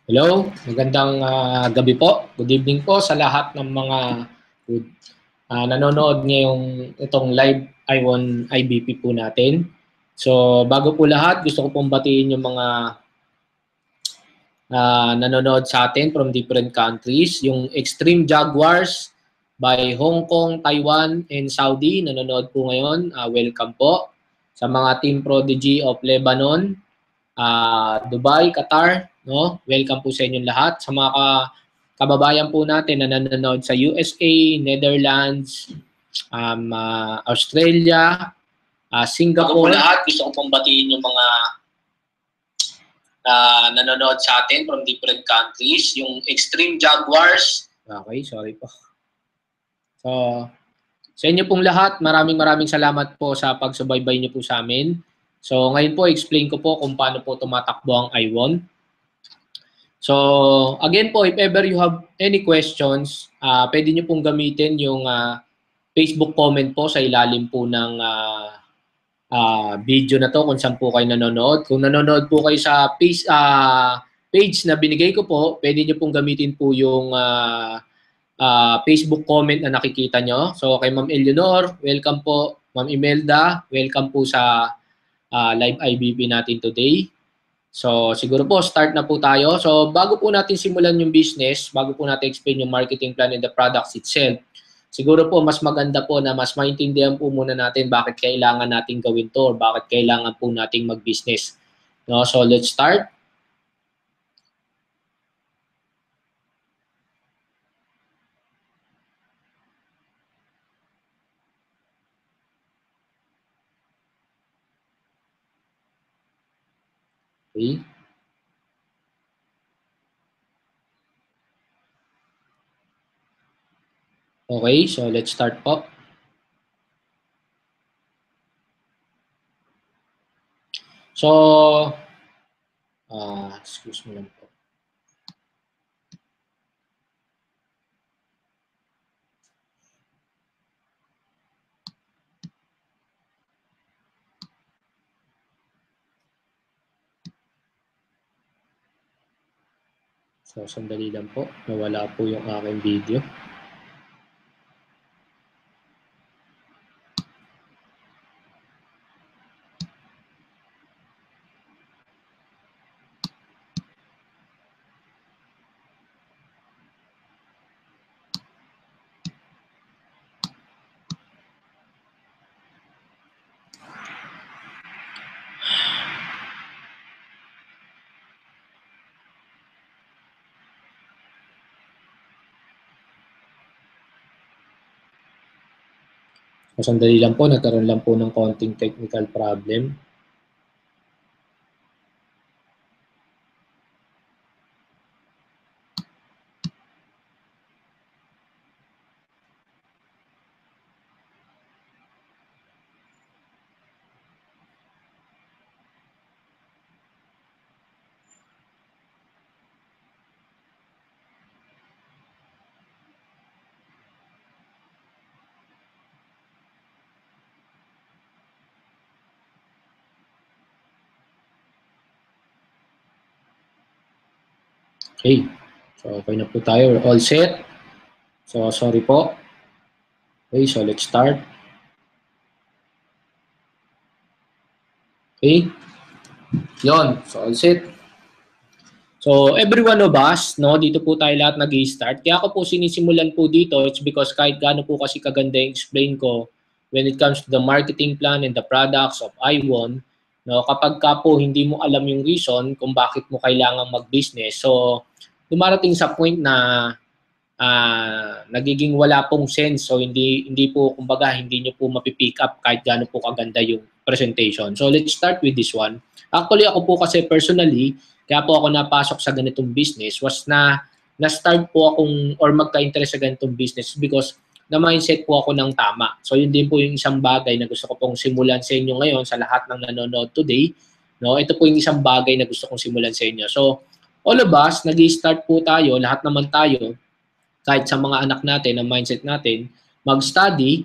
Hello, magandang gabi po. Good evening po sa lahat ng mga nanonood ngayong itong live I1 IBP po natin. So, bago po lahat, gusto ko pong batiin yung mga nanonood sa atin from different countries. Yung Extreme Jaguars by Hong Kong, Taiwan, and Saudi, nanonood po ngayon. Welcome po. Sa mga Team Prodigy of Lebanon, Dubai, Qatar, no? Welcome po sa inyong lahat. Sa mga kababayan po natin na nanonood sa USA, Netherlands, Australia, Singapore. Bago po lahat, gusto ko pong batiin yung mga nanonood sa atin from different countries. Yung Extreme Jaguars. Okay, sorry po. So, sa inyo pong lahat, maraming salamat po sa pagsubaybay niyo po sa amin. So, ngayon po, explain ko po kung paano po tumatakbo ang I1. So, again po, if ever you have any questions, pwede nyo pong gamitin yung Facebook comment po sa ilalim po ng video na to kung saan po kayo nanonood. Kung nanonood po kayo sa page na binigay ko po, pwede nyo pong gamitin po yung Facebook comment na nakikita nyo. So, kay Ma'am Eleanor, welcome po. Ma'am Imelda, welcome po sa live IBP natin today. So, siguro po, start na po tayo. So, bago po natin simulan yung business, bago po natin explain yung marketing plan and the products itself, siguro po, mas maganda po na mas maintindihan po muna natin bakit kailangan natin gawin to or bakit kailangan po nating mag-business. No? So, let's start. Okay. Okay, so let's start po. So, excuse me lang po. So, sandali lang po. Nawala po yung aking video. So, sandali lang po, nagkaroon lang po ng konting technical problem. Okay. So, okay na po tayo. We're all set. So, sorry po. Okay, so let's start. Okay. Yon. So, all set. So, every one of us, no, dito po tayo lahat nag-i-start. Kaya ako po sinisimulan po dito, it's because kahit gaano po kasi kaganda yung explain ko when it comes to the marketing plan and the products of I1, no, kapag ka po hindi mo alam yung reason kung bakit mo kailangan mag-business, so, dumarating sa point na nagiging wala pong sense, so hindi po, kumbaga, hindi nyo po mapipick up kahit gaano po kaganda yung presentation. So, let's start with this one. Actually, ako po kasi personally, kaya po ako napasok sa ganitong business was na-start po akong or magka-interest sa ganitong business because na-mindset po ako ng tama. So, yun din po yung isang bagay na gusto ko pong simulan sa inyo ngayon sa lahat ng nanonood today. No? Ito po yung isang bagay na gusto kong simulan sa inyo. So, all of us, nag-i-start po tayo, lahat naman tayo, kahit sa mga anak natin, ang mindset natin, mag-study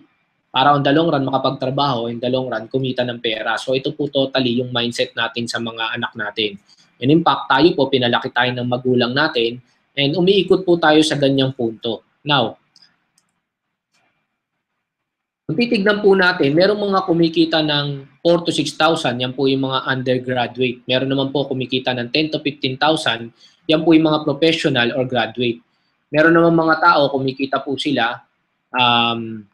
para on the long run makapagtrabaho, in the long run kumita ng pera. So ito po totally yung mindset natin sa mga anak natin. And in fact, tayo po, pinalaki tayo ng magulang natin and umiikot po tayo sa ganyang punto. Now, kung titignan po natin, merong mga kumikita ng 4 to 6,000, yan po yung mga undergraduate. Meron naman po kumikita ng 10 to 15,000, yan po yung mga professional or graduate. Meron naman mga tao, kumikita po sila 50,000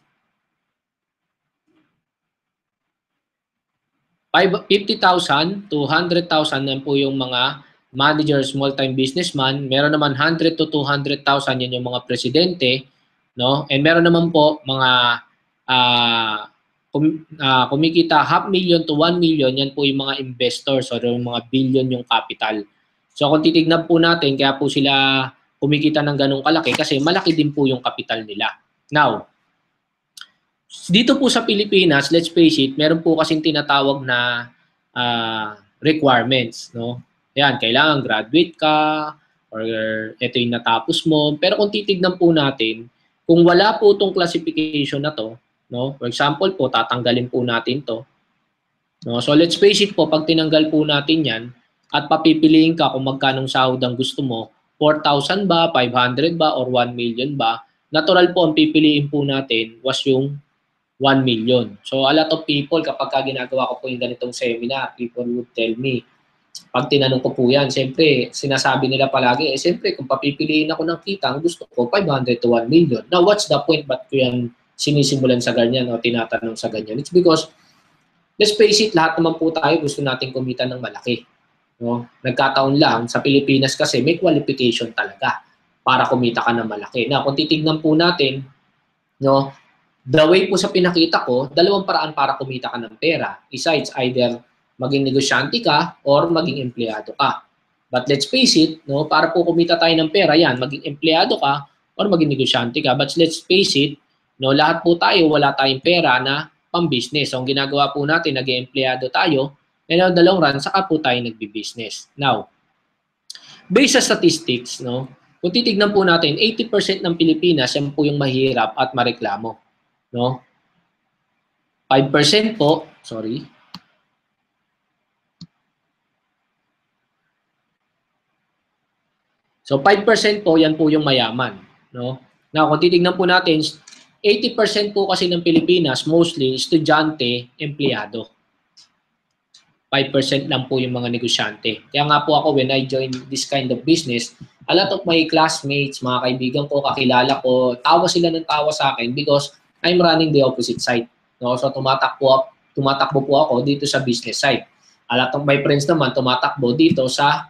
to 100,000, yan po yung mga managers, small-time businessman. Meron naman 100 to 200,000, yan yung mga presidente. No? And meron naman po mga kumikita 500,000 to 1 million, yan po yung mga investors or yung mga billion yung capital. So kung titignan po natin, kaya po sila kumikita ng ganong kalaki kasi malaki din po yung capital nila. Now, dito po sa Pilipinas, let's face it, meron po kasing tinatawag na requirements. No? Yan, kailangan graduate ka or ito yung natapos mo. Pero kung titignan po natin, kung wala po itong classification na to, no? For example po, tatanggalin po natin to. No? So let's face it po, pag tinanggal po natin yan at papipiliin ka kung magkanong sahod ang gusto mo, 4,000 ba, 500 ba, or 1 million ba, natural po ang pipiliin po natin was yung 1 million. So a lot of people, kapag ginagawa ko po yung ganitong seminar, people would tell me, pag tinanong ko po yan, siyempre, sinasabi nila palagi, siyempre, kung papipiliin ako ng kita, ang gusto ko, 500 to 1 million. Now, what's the point? Ba't ko yan sinisimulan sa ganyan o tinatanong sa ganyan? It's because, let's face it, lahat naman po tayo gusto natin kumita ng malaki. No? Nagkataon lang, sa Pilipinas kasi may qualification talaga para kumita ka ng malaki. Now, kung titignan po natin, no, the way po sa pinakita ko, dalawang paraan para kumita ka ng pera. Isa, it's either maging negosyante ka or maging empleyado ka. But let's face it, no, para po kumita tayo ng pera, yan, maging empleyado ka or maging negosyante ka. But let's face it, no, lahat po tayo, wala tayong pera na pang-business. So, ang ginagawa po natin, nag-empleyado tayo, and on the long run, saka po tayo nagbi-business. Now, based sa statistics, no, kung titignan po natin, 80% ng Pilipinas, yan po yung mahirap at mareklamo. No? 5% po, sorry. So 5% po, yan po yung mayaman. No? Now, kung titignan po natin, 80% po kasi ng Pilipinas, mostly, estudyante, empleyado. 5% lang po yung mga negosyante. Kaya nga po ako, when I joined this kind of business, a lot of my classmates, mga kaibigan ko, kakilala ko, tawa sila ng tawa sa akin because I'm running the opposite side. No? So tumatakbo po ako dito sa business side. A lot of my friends naman tumatakbo dito sa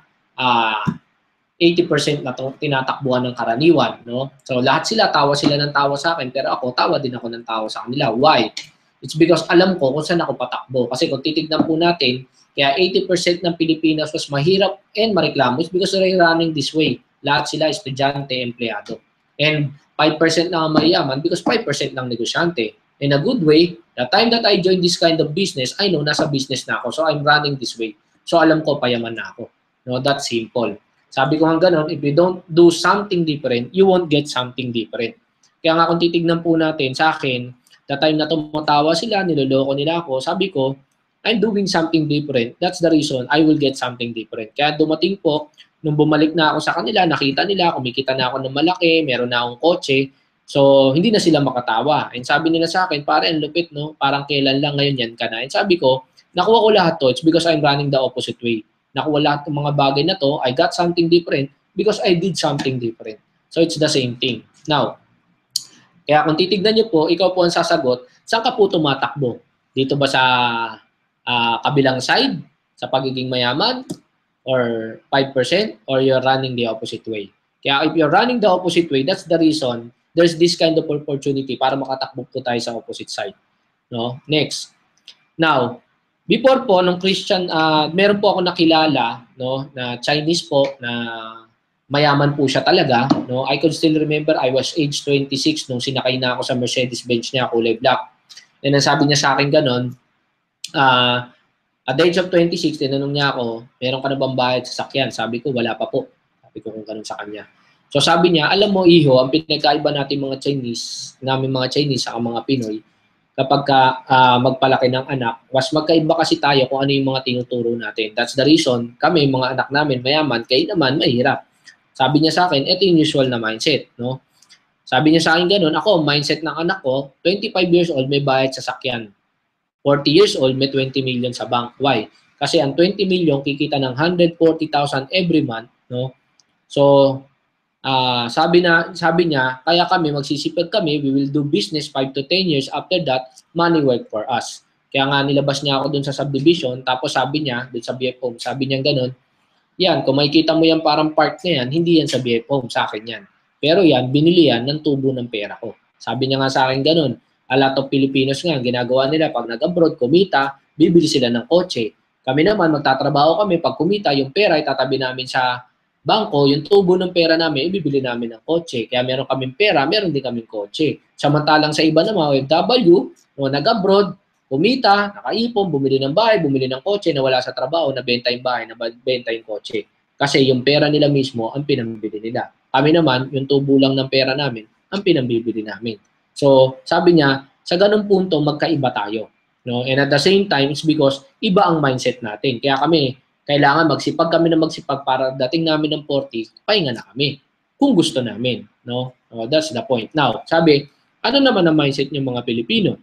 80% na tinatakbuhan ng karaniwan. No? So lahat sila, tawa sila ng tawa sa akin, pero ako, tawa din ako ng tawa sa kanila. Why? It's because alam ko kung saan ako patakbo. Kasi kung titignan po natin, kaya 80% ng Pilipinas was mahirap and mareklamo is because they're running this way. Lahat sila estudyante, empleyado. And 5% lang ang mayaman because 5% lang negosyante. In a good way, the time that I joined this kind of business, I know nasa business na ako. So I'm running this way. So alam ko, payaman na ako. No, that's simple. Sabi ko nga ganun, if you don't do something different, you won't get something different. Kaya nga kung titignan po natin sa akin, the time na tumatawa sila, niloloko nila ako, sabi ko, I'm doing something different. That's the reason I will get something different. Kaya dumating po, nung bumalik na ako sa kanila, nakita nila, kumikita na ako ng malaki, meron na akong kotse, so hindi na sila makatawa. And sabi nila sa akin, pare, ang lupit, no? Parang kailan lang, ngayon yan ka na. And sabi ko, nakuha ko lahat to, it's because I'm running the opposite way. Nakuha lahat ng mga bagay na to, I got something different because I did something different. So it's the same thing. Now, kaya kung titignan nyo po, ikaw po ang sasagot, saan ka po tumatakbo? Dito ba sa kabilang side, sa pagiging mayaman, or 5%, or you're running the opposite way? Kaya if you're running the opposite way, that's the reason there's this kind of opportunity para makatakbo po tayo sa opposite side. No? Next. Now, before po, nung Christian, meron po ako nakilala, no, na Chinese po, na mayaman po siya talaga. No? I can still remember, I was age 26 nung sinakay na ako sa Mercedes-Benz niya, kulay black. And ang sabi niya sa akin ganon, at the age of 26, tinanong niya ako, meron ka na bang bayad sa sakyan? Sabi ko, wala pa po. Sabi ko kung ganon sa kanya. So sabi niya, alam mo, Iho, ang pinagkaiba natin mga Chinese, namin mga Chinese sa mga Pinoy, kapag magpalaki ng anak, mas magkaiba kasi tayo kung ano yung mga tinuturo natin. That's the reason kami, mga anak namin, mayaman, kayo naman, mahirap. Sabi niya sa akin, ito yung usual na mindset, no? Sabi niya sa akin ganun, ako, mindset ng anak ko, 25 years old, may bayad sa sakyan. 40 years old, may 20 million sa bank. Why? Kasi ang 20 million, kikita ng 140,000 every month, no? So, sabi niya, kaya kami, magsisipag kami, we will do business 5 to 10 years. After that, money work for us. Kaya nga nilabas niya ako dun sa subdivision, tapos sabi niya, dun sa BF Home, sabi niya ganun, yan, kung makikita mo yan parang part na yan, hindi yan sa BF Home, sa akin yan. Pero yan, binili yan ng tubo ng pera ko. Sabi niya nga sa akin ganun, a lot of Filipinos nga, ginagawa nila pag nag-abroad, kumita, bibili sila ng kotse. Kami naman, magtatrabaho kami, pag kumita, yung pera itatabi namin sa bangko, yung tubo ng pera namin, ibibili namin ng kotse. Kaya meron kaming pera, meron din kaming kotse. Samantalang sa iba naman, OFW, no, nag-abroad, kumita, nakaipon, bumili ng bahay, bumili ng kotse, nawala sa trabaho, nabenta yung bahay, nabenta yung kotse. Kasi yung pera nila mismo, ang pinambili nila. Kami naman, yung tubo lang ng pera namin, ang pinambibili namin. So, sabi niya, sa ganung punto, magkaiba tayo. No? And at the same time, it's because iba ang mindset natin. Kaya kami, kailangan magsipag kami na magsipag para dating namin ng 40, pahinga na kami. Kung gusto namin. No? That's the point. Now, sabi, ano naman ang mindset ng mga Pilipino?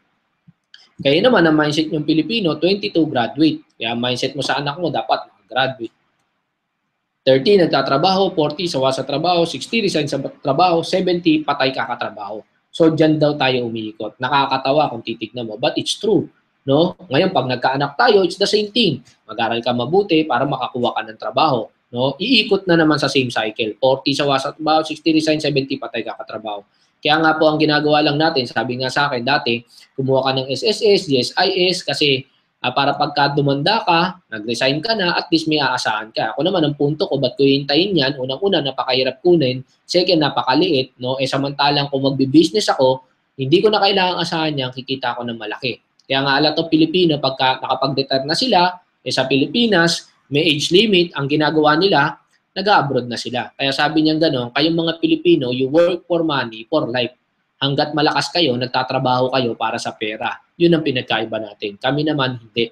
Kaya naman ang mindset ng Pilipino, 22 graduate. Kaya mindset mo sa anak mo, dapat graduate. 30 nagtatrabaho, 40 sawa sa trabaho, 60 resign sa trabaho, 70 patay kakatrabaho. So diyan daw tayo umiikot. Nakakatawa kung titignan mo, but it's true. No? Ngayon pag nagkaanak tayo, it's the same thing. Mag-aral ka mabuti para makakuha ka ng trabaho. No? Iikot na naman sa same cycle. 40 sawa sa trabaho, 60 resign, 70 patay kakatrabaho. Kaya nga po ang ginagawa lang natin, sabi nga sa akin dati, kumuha ka ng SSS, GSIS kasi para pagka dumanda ka, nag-resign ka na, at least may aasahan ka. Ako naman, ang punto ko, ba't ko hintayin yan? Unang-una, napakahirap kunin. Second, napakaliit. No? Samantalang kung magbi-business ako, hindi ko na kailangang asahan yan, kikita ako ng malaki. Kaya nga, a lot of Pilipino, pagka nakapag-retire na sila, sa Pilipinas, may age limit, ang ginagawa nila, nag-abroad na sila. Kaya sabi niya gano'n, kayong mga Pilipino, you work for money, for life. Hanggat malakas kayo, nagtatrabaho kayo para sa pera. Yun ang pinagkaiba natin. Kami naman, hindi.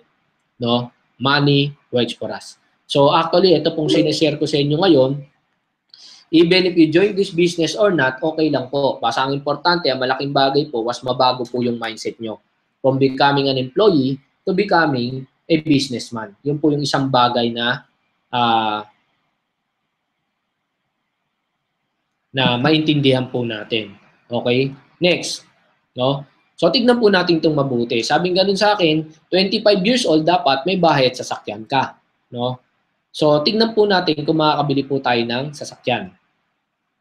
No? Money works for us. So actually, ito pong sinishare ko sa inyo ngayon, even if you join this business or not, okay lang po. Basta ang importante, ang malaking bagay po, mas mabago po yung mindset nyo. From becoming an employee to becoming a businessman. Yun po yung isang bagay na maintindihan po natin. Okay? Next. No? So, tignan po natin itong mabuti. Sabing ganun sa akin, 25 years old, dapat may bahay at sasakyan ka. No? So, tignan po natin kung makakabili po tayo ng sasakyan.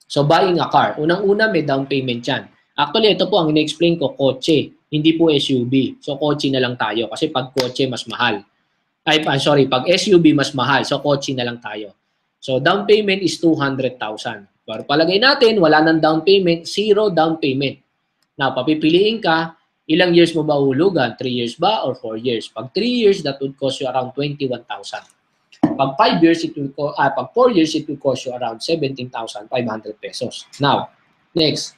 So, buying a car. Unang-una, may down payment yan. Actually, ito po ang ina-explain ko, kotse. Hindi po SUV. So, kotse na lang tayo. Kasi pag kotse, mas mahal. Pag SUV, mas mahal. So, kotse na lang tayo. So, down payment is 200,000. Pero palagay natin, wala nang down payment, zero down payment. Now, papipiliin ka, ilang years mo ba uhulugan? 3 years ba or 4 years? Pag 3 years, that would cost you around 21,000. Pag 5 years, pag 4 years, it will cost you around 17,500 pesos. Now, next.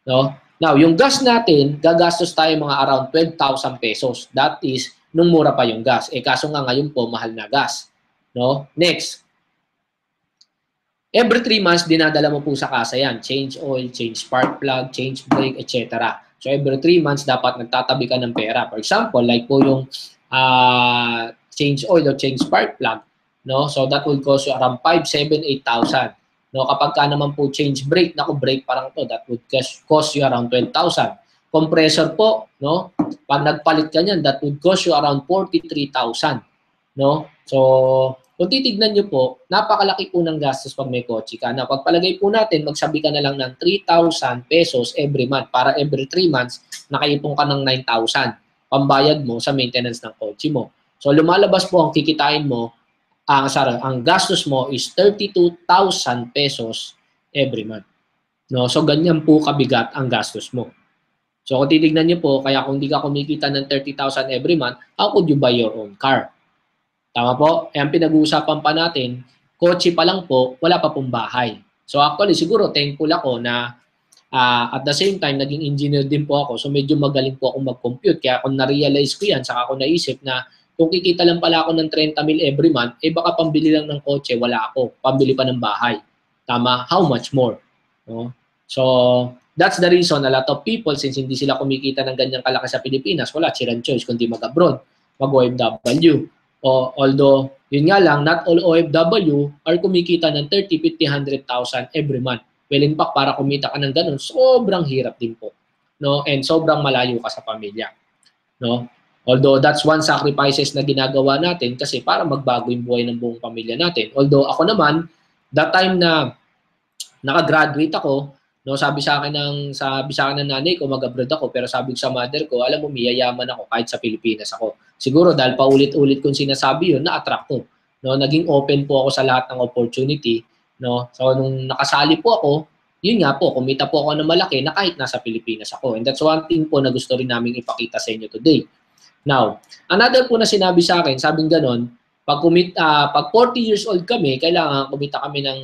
No? Now, yung gas natin, gagastos tayo mga around 12,000 pesos. That is, nung mura pa yung gas. Kaso nga ngayon po, mahal na gas. No? Next. Every 3 months, dinadala mo po sa kasa yan. Change oil, change spark plug, change brake, etc. So, every 3 months, dapat nagtatabi ka ng pera. For example, like po yung change oil or change spark plug. No? So, that will cost you around 5, 7, 8,000. No? Kapag ka naman po change brake, brake parang to, that would cost you around 12,000. Compressor po, no? Pag nagpalit ka niyan, that would cost you around 43,000. No? So, kung titignan nyo po, napakalaki po ng gastos pag may kotse ka. Na pagpalagay po natin, magsabi ka na lang ng 3,000 pesos every month para every 3 months, nakaipon ka ng 9,000 pambayad mo sa maintenance ng kotse mo. So, lumalabas po ang kikitain mo, ang gastos mo is 32,000 pesos every month. No? So, ganyan po kabigat ang gastos mo. So, kung titignan nyo po, kaya kung hindi ka kumikita ng 30,000 every month, how could you buy your own car? Tama po? Ang pinag-uusapan pa natin, kotse pa lang po, wala pa pong bahay. So actually, siguro thankful ako na At the same time, naging engineer din po ako. So medyo magaling po ako mag-compute. Kaya kung na-realize ko yan, saka ako naisip na kung kikita lang pala ako ng 30 mil every month, eh baka pambili lang ng kotse, wala ako. Pambili pa ng bahay. Tama? How much more? No? So, that's the reason a lot of people, since hindi sila kumikita ng ganyang kalaki sa Pilipinas, wala silang choice kundi mag-abroad, mag-OFW. Although, yun nga lang, not all OFW are kumikita ng 30, 50, 100,000 every month. Well, in fact, para kumita ka ng ganun, sobrang hirap din po. No? And sobrang malayo ka sa pamilya. No? Although that's one sacrifices na ginagawa natin kasi para magbago yung buhay ng buong pamilya natin. Although ako naman, that time na nakagraduate ako, no, sabi sa akin ng nanay ko, mag-abroad ako, pero sabi ko sa mother ko, alam mo, miyayaman ako kahit sa Pilipinas ako. Siguro dahil paulit-ulit kong sinasabi yun, na-attract ko. No, naging open po ako sa lahat ng opportunity, no. So nung nakasali po ako, yun nga po, kumita po ako ng malaki na kahit nasa Pilipinas ako. And that's one thing po na gusto rin naming ipakita sa inyo today. Now, another po na sinabi sa akin, sabing ganon, pag 40 years old kami, kailangan kumita kami ng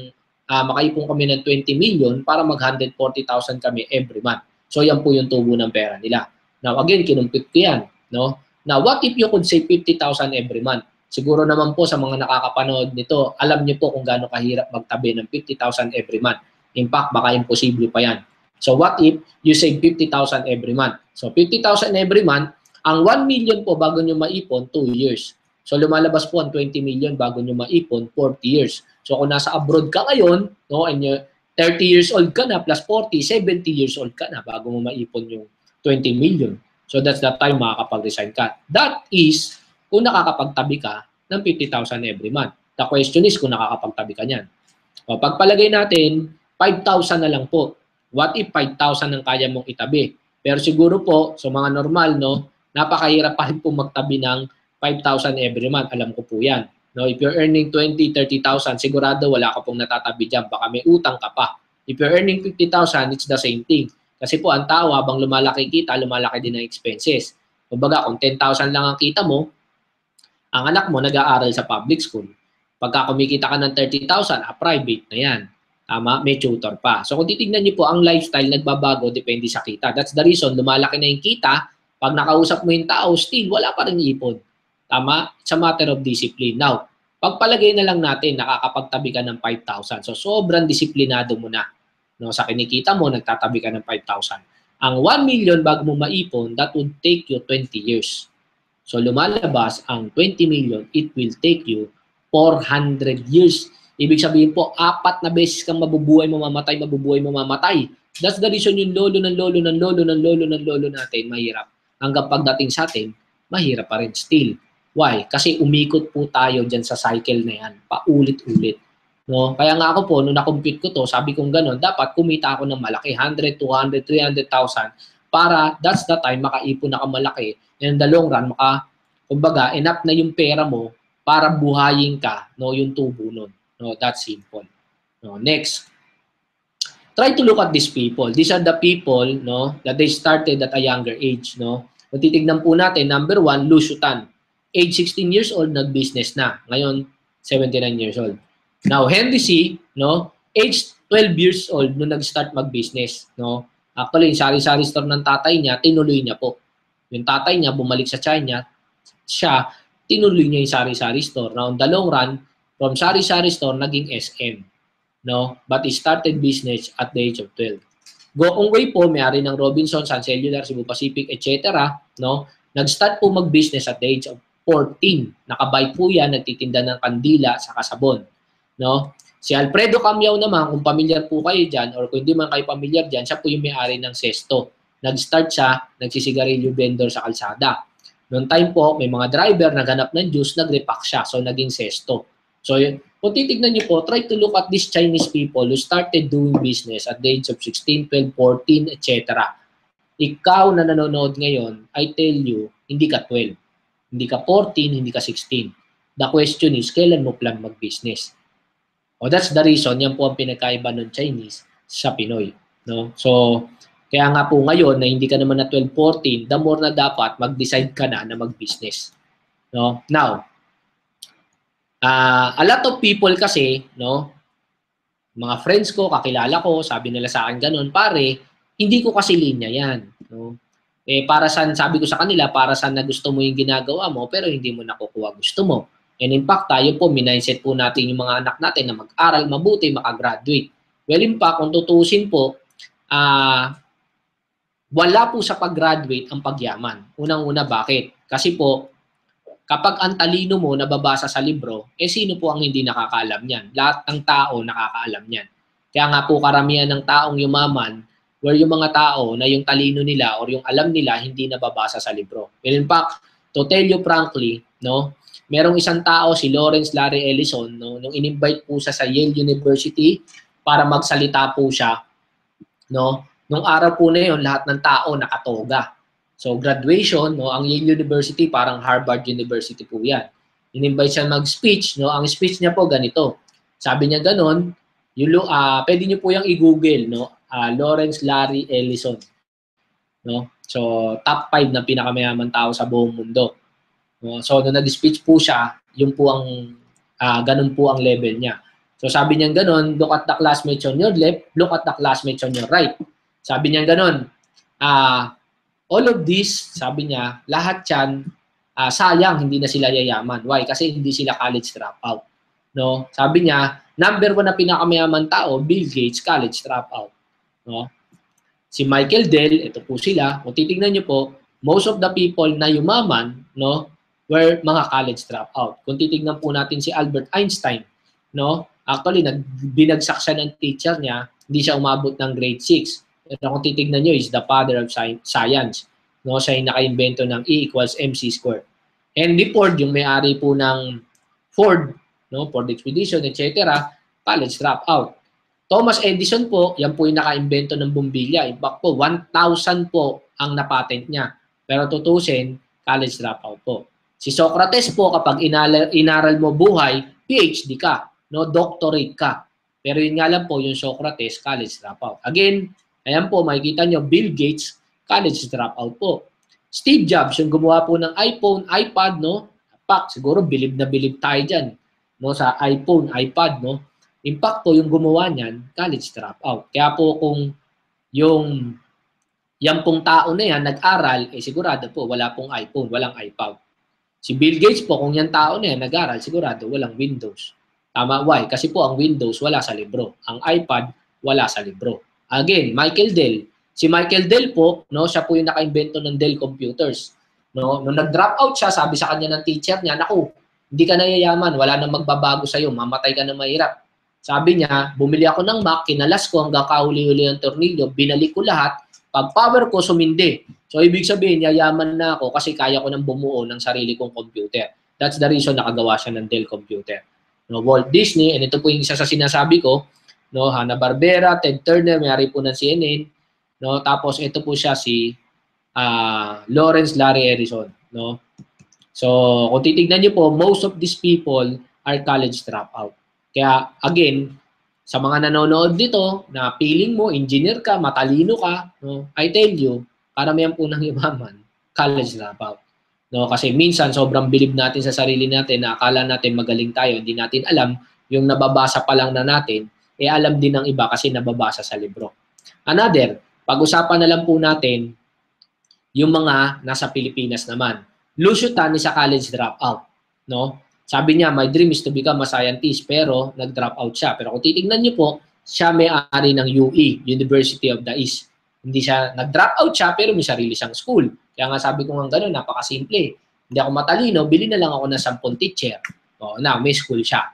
makaipon kami ng 20 million para mag 140,000 kami every month. So yan po yung tubo ng pera nila. Now again, kinumpit ko yan. No? Now what if you could save 50,000 every month? Siguro naman po sa mga nakakapanood nito, alam niyo po kung gaano kahirap magtabi ng 50,000 every month. In fact, baka imposible pa yan. So what if you save 50,000 every month? So 50,000 every month, ang 1 million po bago nyo maipon, 2 years. So lumalabas po ang 20 million bago nyo maipon, 40 years. So kung nasa abroad ka ngayon, no, and you're 30 years old ka na plus 40, 70 years old ka na bago mo maipon yung 20 million. So that's the time makakapag-resign ka. That is kung nakakapagtabi ka ng 50,000 every month. The question is kung nakakapagtabi ka niyan. O, pagpalagay natin, 5,000 na lang po. What if 5,000 ang kaya mong itabi? Pero siguro po, sa mga normal, no, napakahirap pa rin po magtabi ng 5,000 every month. Alam ko po yan. No, if you're earning 20, 30,000, sigurado wala ka pong natatabi dyan. Baka may utang ka pa. If you're earning 50,000, it's the same thing. Kasi po, ang tao, habang lumalaki kita, lumalaki din ang expenses. Kumbaga, kung 10,000 lang ang kita mo, ang anak mo nag-aaral sa public school. Pagka kumikita ka ng 30,000, private na yan. Tama? May tutor pa. So kung titignan niyo po, ang lifestyle nagbabago depende sa kita. That's the reason, lumalaki na yung kita. Pag nakausap mo yung tao, still, wala pa rin ipon. Tama? It's a matter of discipline. Now, pagpalagay na lang natin, nakakapagtabi ka ng 5,000. So sobrang disiplinado mo na. No, sa kinikita mo, nagtatabi ka ng 5,000. Ang 1 million bago mo maipon, that would take you 20 years. So lumalabas ang 20 million, it will take you 400 years. Ibig sabihin po, 4 na beses kang mabubuhay, mamamatay, mabubuhay, mamamatay. That's the reason yung lolo ng lolo ng lolo ng lolo ng lolo natin, mahirap. Hanggang pagdating sa atin, mahirap pa rin still. Why? Kasi umikot po tayo dyan sa cycle na yan, paulit-ulit. No? Kaya nga ako po, nung na-compute ko to, sabi kong gano'n, dapat kumita ako ng malaki, 100, 200, 300,000 para that's the time makaipon na ka malaki. And in the long run, kumbaga, enough na yung pera mo para buhayin ka, no, yung tubo nun. No, that's simple. No, next. Try to look at these people. These are the people, no, that they started at a younger age, no. Kung titignan po natin, number 1, Lu Xutang. Age 16 years old, nag-business na. Ngayon, 79 years old. Now, Henry C, no, age 12 years old nung nag-start mag-business, no. Actually, yung sari-sari store ng tatay niya, tinuloy niya po. Yung tatay niya, bumalik sa China, siya, tinuloy niya yung sari-sari store. Now, in the long run, from sari-sari store, naging SM. No? But he started business at the age of 12. Gokong Wei po, may-ari ng Robinson, Sun Cellular, Cebu Pacific, etc. No? Nag-start po mag-business at the age of 14. Nakabike po yan, nagtitinda ng kandila sa kasabon. No? Si Alfredo Camyao naman, kung pamilyar po kayo dyan, or kung hindi man kayo pamilyar dyan, siya po yung may-ari ng Sesto. Nag-start siya, nagsisigarilyo vendor sa kalsada. Noong time po, may mga driver naghanap ng juice, nag-repack siya. So, naging Sesto. So, kung titignan niyo po, try to look at these Chinese people who started doing business at the age of 16, 12, 14, etc. Ikaw na nanonood ngayon, I tell you, hindi ka 12, hindi ka 14, hindi ka 16. The question is, kailan mo plan mag-business? O that's the reason, yan po ang pinagkaiba ng Chinese sa Pinoy. No? So, kaya nga po ngayon na hindi ka naman na 12, 14, the more na dapat mag-decide ka na mag-business. No? Now, a lot of people kasi, no, mga friends ko, kakilala ko, sabi nila sa akin ganun, pare, Hindi ko kasi linya yan. No? Para saan, sabi ko sa kanila, para saan na gusto mo yung ginagawa mo, pero hindi mo nakukuha gusto mo. And in fact, tayo po, minindset po natin yung mga anak natin na mag-aral mabuti, makagraduate. Well, in fact, kung tutuusin po, wala po sa pag-graduate ang pagyaman. Unang-una, bakit? Kasi po, kapag ang talino mo nababasa sa libro, sino po ang hindi nakakaalam niyan? Lahat ng tao nakakaalam niyan. Kaya nga po karamihan ng taong yumaman, where yung mga tao na yung talino nila or yung alam nila hindi nababasa sa libro. Well, in fact, to tell you frankly, no, merong isang tao, si Lawrence Larry Ellison, no, nung in-invite po siya sa Yale University para magsalita po siya, no, nung araw po na yun, lahat ng tao nakatoga. So graduation, no, ang Yale University parang Harvard University po 'yan. In-invite siya mag-speech, no. Ang speech niya po ganito. Sabi niya ganoon, pwede niyo po yang i-Google, no. Lawrence Larry Ellison, no. So top 5 na pinakamayaman tao sa buong mundo. No? So nung nag-speech po siya, yun po ang ganun po ang level niya. So sabi niya ganoon, look at the classmates on your left, look at the classmates on your right. Sabi niya ganoon, all of this, sabi niya, lahat yan, sayang hindi na sila yayaman. Why? Kasi hindi sila college dropout. No? Sabi niya, number 1 na pinakamayaman tao, Bill Gates, college dropout. No? Si Michael Dell, ito po sila. Kung titignan niyo po, most of the people na yumaman, no, were mga college dropout. Kung titignan po natin si Albert Einstein, no, actually, binagsak siya ng teacher niya, hindi siya umabot ng grade 6. Pero kung titignan nyo, is the father of science. No? Siya yung naka-invento ng E equals MC squared. Henry Ford, yung may-ari po ng Ford, no? Ford Expedition, etc., college dropout. Thomas Edison po, yan po yung naka-invento ng bombilya. In fact po, 1,000 po ang napatent niya. Pero tutusin, college dropout po. Si Socrates po, kapag inaral mo buhay, PhD ka, no? Doctorate ka. Pero yun nga lang po, yung Socrates, college dropout. Again, ayan po, makikita nyo, Bill Gates, college dropout po. Steve Jobs, yung gumawa po ng iPhone, iPad, no? Pak, siguro bilib na bilib tayo dyan, no? Sa iPhone, iPad, no? In fact po, yung gumawa niyan, college dropout. Kaya po kung yung yan pong tao na yan nag-aral, sigurado po, wala pong iPhone, walang iPad. Si Bill Gates po, kung yan tao na yan nag-aral, sigurado walang Windows. Tama, why? Kasi po ang Windows wala sa libro. Ang iPad wala sa libro. Again, Michael Dell. Si Michael Dell po, no, siya po yung naka-invento ng Dell computers. No, nung nag-drop out siya, sabi sa kanya ng teacher niya, naku, hindi ka na yayaman, wala nang magbabago sa iyo, mamatay ka na mahirap. Sabi niya, bumili ako ng Mac, kinalas ko hanggang kahuli-huli ng tornilyo, binalik ko lahat, pag power ko sumindi. So ibig sabihin, yayaman na ako kasi kaya ko nang bumuo ng sarili kong computer. That's the reason nakagawa siya ng Dell computer. No, Walt Disney, and ito po yung isa sa sinasabi ko, no, Hanna-Barbera, Ted Turner, may-ari po ng CNN, no, tapos ito po siya si Lawrence Larry Ellison, no. So, kung titignan niyo po, most of these people are college dropout. Kaya again, sa mga nanonood dito na feeling mo engineer ka, matalino ka, no, I tell you, karamihan po ng yumaman, college dropout. No, kasi minsan sobrang bilib natin sa sarili natin na akala natin magaling tayo, hindi natin alam yung nababasa pa lang na natin, alam din ng iba kasi nababasa sa libro. Another, pag-usapan na lang po natin yung mga nasa Pilipinas naman. Lucio Tan is a college dropout, no? Sabi niya, my dream is to become a scientist, pero nag-drop out siya. Pero kung titignan niyo po, siya may-ari ng UE, University of the East. Hindi siya, nag-drop out siya, pero may sarili siyang school. Kaya nga sabi ko nga gano'n, napakasimple. Hindi ako matalino, bili na lang ako ng 10 teacher. O, now, may school siya.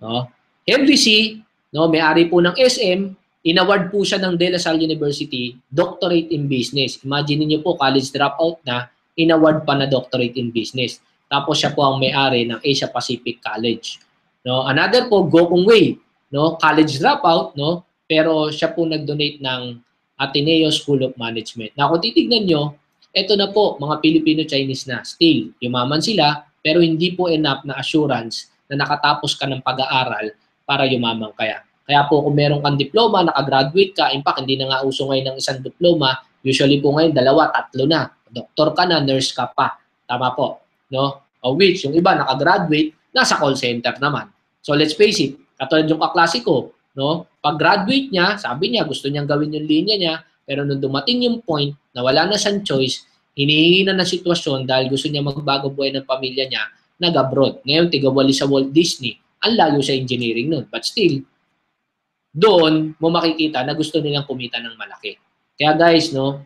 No? Henry C., no, may-ari po ng SM, inaward po siya ng De La Salle University, doctorate in business. Imagine niyo po, college dropout na, inaward pa na doctorate in business. Tapos siya po ang may-ari ng Asia Pacific College. No, another po, Go Kung Wei, no, college dropout, no, pero siya po nag-donate ng Ateneo School of Management. Na kung titignan nyo, ito na po, mga Filipino-Chinese na. Still, yumaman sila, pero hindi po enough na assurance na nakatapos ka ng pag-aaral para yumaman kaya. Kaya po kung meron kang diploma, nakagraduate ka, in fact, hindi na nga uso ngayon ng isang diploma, usually po ngayon, 2, 3 na. Doktor ka na, nurse ka pa. Tama po. No? Of which, yung iba nakagraduate, nasa call center naman. So let's face it, katulad yung kaklase ko, no? Pag graduate niya, sabi niya, gusto niyang gawin yung linya niya, Pero nung dumating yung point na wala na siyang choice, hinihingi na ng sitwasyon dahil gusto niya magbago buhay ng pamilya niya, nag-abroad. Ngayon, tigawali sa Walt Disney. Ang layo sa engineering nun. But still, doon mo makikita na gusto nilang kumita ng malaki. Kaya guys, no,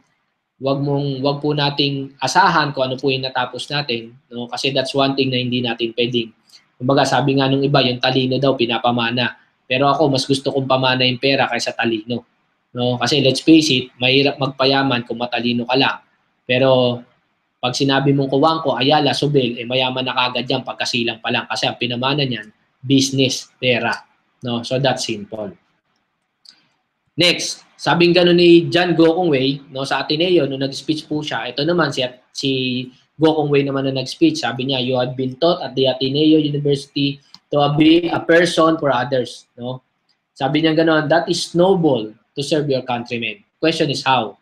wag po nating asahan kung ano po yung natapos natin, no? Kasi that's one thing na hindi natin pwedeng. Kumbaga, sabi nga nung iba, yung talino daw pinapamana. Pero ako, mas gusto kong pamana yung pera kaysa talino. No? Kasi let's face it, mahirap magpayaman kung matalino ka lang. Pero pag sinabi mong kuwang ko, Ayala, Subel, mayaman na kagad yan pagkasilang pa lang. Kasi ang pinamana niyan, business, pera. No? So that's simple. Next, sabing gano'n ni John Gokongwei, no, sa Ateneo, nung nag-speech po siya, ito naman si Gokongwei naman na nag-speech, sabi niya, you have been taught at the Ateneo University to be a person for others. No? Sabi niya gano'n, that is noble to serve your countrymen. Question is how?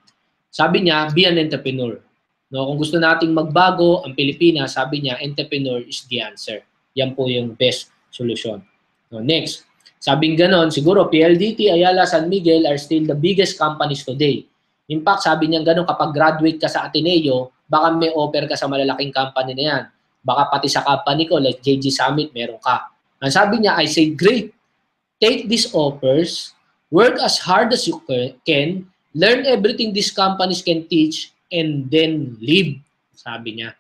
Sabi niya, be an entrepreneur. No, kung gusto nating magbago ang Pilipinas, sabi niya, entrepreneur is the answer. Yan po yung best solution. No, next, sabing ganon, siguro PLDT, Ayala, San Miguel are still the biggest companies today. In fact, sabi niya ganon, kapag graduate ka sa Ateneo, baka may offer ka sa malalaking company na yan. Baka pati sa company ko, like JG Summit, meron ka. Ang sabi niya, I say, great. Take these offers, work as hard as you can, learn everything these companies can teach, and then leave. Sabi niya.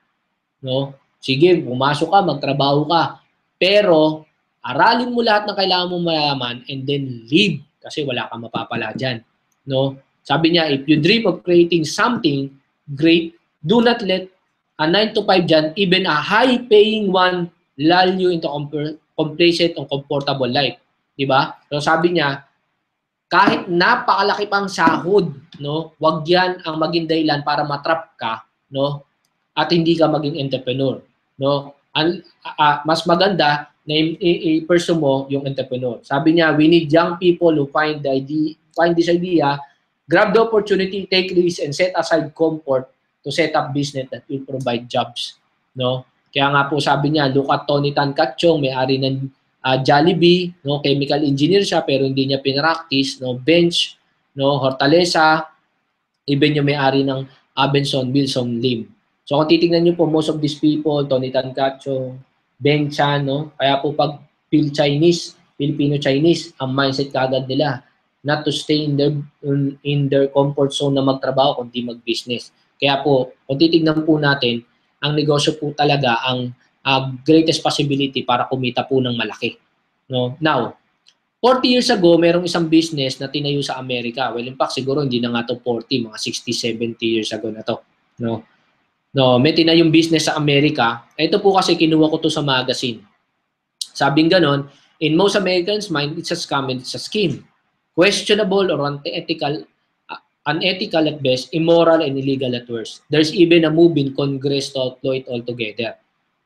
No? Sige, pumasok ka, magtrabaho ka. Pero, aralin mo lahat ng kailangan mong mayaman and then leave kasi wala kang mapapala dyan. No? Sabi niya, if you dream of creating something great, do not let a 9 to 5 dyan, even a high-paying one, lull you into complacent and comfortable life. Diba? So sabi niya, kahit napakalaki pang sahod, no, wag yan ang maging dahilan para matrap ka, no, at hindi ka maging entrepreneur. No? Mas maganda na i-pursue mo yung entrepreneur. Sabi niya, we need young people who find this idea, grab the opportunity, take risks, and set aside comfort to set up business that will provide jobs. No? Kaya nga po sabi niya, look at Tony Tan Cachong, may-ari ng Jollibee, no? Chemical engineer siya pero hindi niya pinractice, no? Bench, no? Hortaleza, even yung may-ari ng Abenson, Wilson Lim. So kung titingnan niyo po, most of these people, Tony Tan Cachong, Beng Chan, no? Kaya po pag Filipino-Chinese, ang mindset kagad nila, not to stay in their comfort zone na magtrabaho, kundi mag-business. Kaya po, kung titingnan po natin, ang negosyo po talaga ang greatest possibility para kumita po ng malaki. No? Now, 40 years ago, merong isang business na tinayo sa Amerika. Well, in fact, siguro hindi na nga to 40, mga 60, 70 years ago na to. No? No, may tinayong business sa Amerika. Ito po kasi kinuha ko to sa magazine. Sabing ganon, in most Americans' mind, it's a scam and it's a scheme. Questionable or unethical at best, immoral and illegal at worst. There's even a move in Congress to outlaw it altogether.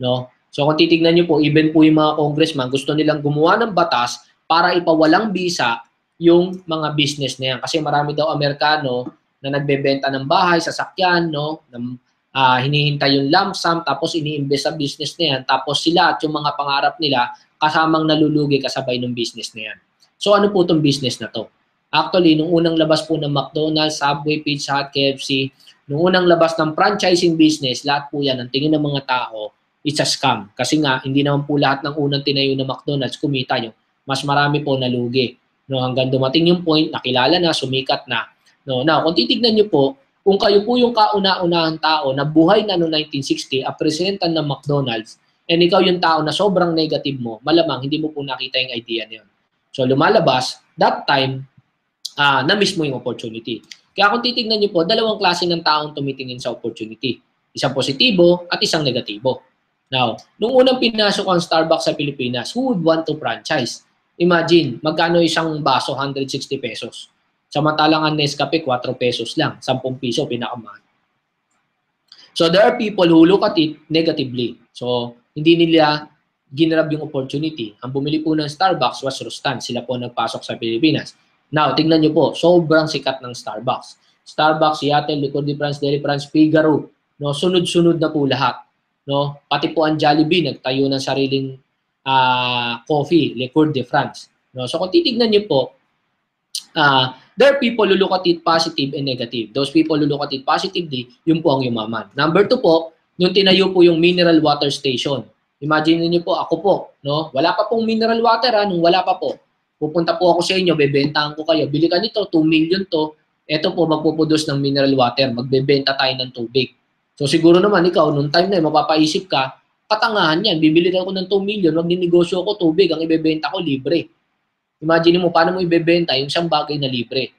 No? So kung titignan niyo po, even po yung mga congressman, gusto nilang gumawa ng batas para ipawalang bisa yung mga business na yan. Kasi marami daw Amerikano na nagbebenta ng bahay, sasakyan, no? Hinihintay yung lump sum, tapos ini-invest sa business na yan, tapos sila at yung mga pangarap nila kasamang nalulugi kasabay ng business na yan. So ano po itong business na to? Actually, nung unang labas po ng McDonald's, Subway, Pizza Hut, KFC, nung unang labas ng franchising business, lahat po yan, ang tingin ng mga tao, it's a scam. Kasi nga, hindi naman po lahat ng unang tinayo ng McDonald's kumita yung mas marami po nalugi. No, hanggang dumating yung point, nakilala na, sumikat na. No, now, kung titignan nyo po, kung kayo po yung kauna-unahang tao na buhay na noong 1960, apresentan ng McDonald's, and ikaw yung tao na sobrang negative mo, malamang hindi mo po nakita yung idea na yun. So lumalabas, that time, na-miss mo yung opportunity. Kaya kung titignan nyo po, dalawang klase ng taong tumitingin sa opportunity. Isang positibo at isang negatibo. Now, nung unang pinasok ang Starbucks sa Pilipinas, who would want to franchise? Imagine, magkano isang baso? 160 pesos. Samantalang ang Nescafe, 4 pesos lang. 10 piso, pinakamahal. So, there are people who look at it negatively. So, hindi nila ginrab yung opportunity. Ang bumili po ng Starbucks was Rustan. Sila po nagpasok sa Pilipinas. Now, tingnan nyo po, sobrang sikat ng Starbucks. Starbucks, Seattle, Liqueur de France, Deli France, Figaro. No, sunod-sunod na po lahat. No? Pati po ang Jollibee, nagtayo ng sariling coffee, Liqueur de France. No? So, kung titignan nyo po, There are people who look at it positive and negative. Those people who look at it positively, yun po ang yumaman. Number 2 po, yung tinayo po yung mineral water station. Imagine niyo po, ako po, no? Wala pa pong mineral water, nung wala pa po. Pupunta po ako sa inyo, bebentahan ko kayo. Bili ka nito, 2 million to. Ito po, magpuproduce ng mineral water. Magbebenta tayo ng tubig. So siguro naman, ikaw, nung time na yun, mapapaisip ka, katangahan yan. Bibili ako ng 2 million, magninegosyo ko tubig, ang ibebenta ko libre. Imagine mo, paano mo ibebenta yung isang bagay na libre.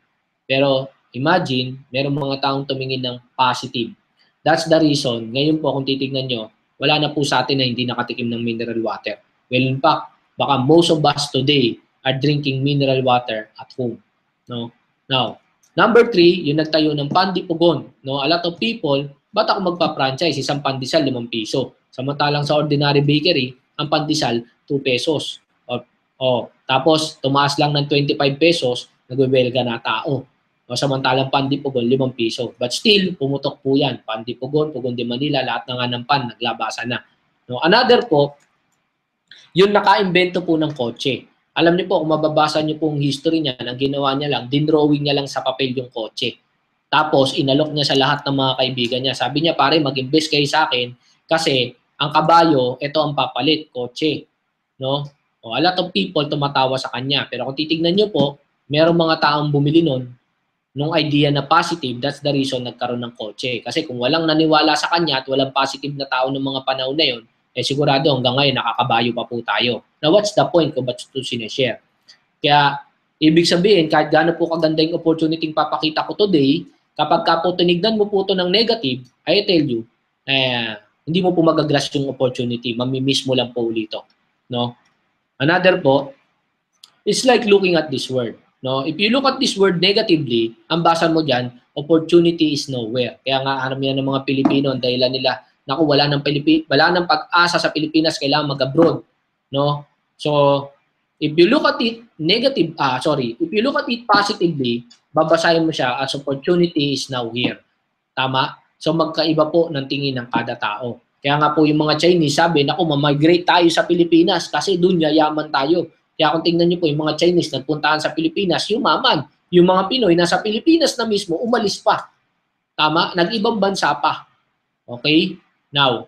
Pero imagine, merong mga taong tumingin ng positive. That's the reason, ngayon po kung titignan nyo, wala na po sa atin na hindi nakatikim ng mineral water. Well, in fact, baka most of us today are drinking mineral water at home. No? Now, number 3, yung nagtayo ng Pandipugon. No? A lot of people, ba't ako magpa-franchise? Isang pandesal, 5 piso. Samantalang sa ordinary bakery, ang pandesal, 2 pesos. Tapos, tumaas lang ng 25 pesos, nagwewelga na tao. Samantalang Pandipugon, 5 piso. But still, pumutok po yan. Pandipugon, Pugon de Manila, lahat na nga ng pan, naglabasan na. No? Another po, yung naka-invento po ng kotse. Alam niyo po, kung mababasa niyo po yung history niya, ang ginawa niya lang, dinrawing niya lang sa papel yung kotse. Tapos, inalok niya sa lahat ng mga kaibigan niya. Sabi niya, pare, mag-invest kayo sa akin kasi ang kabayo, ito ang papalit, kotse. No? A lot of people tumatawa sa kanya. Pero kung titignan niyo po, merong mga taong bumili nun, nung idea na positive, that's the reason nagkaroon ng kotse. Kasi kung walang naniwala sa kanya at walang positive na tao ng mga panahon na yun, sigurado hanggang ngayon nakakabayo pa po tayo. Now, what's the point kung ba't ito sinishare? Kaya, ibig sabihin, kahit gaano po kaganda yung opportunity papakita ko today, kapag ka po tinignan mo po ito ng negative, I tell you, hindi mo po magagrasp yung opportunity. Mamimiss mo lang po ulito. No? Another po, it's like looking at this word. No? If you look at this word negatively, ang basa mo dyan, opportunity is nowhere. Kaya nga, alam yan ng mga Pilipino, ang dahilan nila, naku, wala ng pag-asa sa Pilipinas, kailangan mag-abroad. No? So, if you look at it if you look at it positively, babasahin mo siya as opportunity is now here. Tama? So, magkaiba po ng tingin ng kada tao. Kaya nga po yung mga Chinese sabi, naku, mamigrate tayo sa Pilipinas kasi doon yayaman tayo. Kaya kung tingnan niyo po yung mga Chinese nagpuntahan sa Pilipinas, yumaman. Yung mga Pinoy nasa Pilipinas na mismo, umalis pa. Tama? Nag-ibang bansa pa. Okay? Now,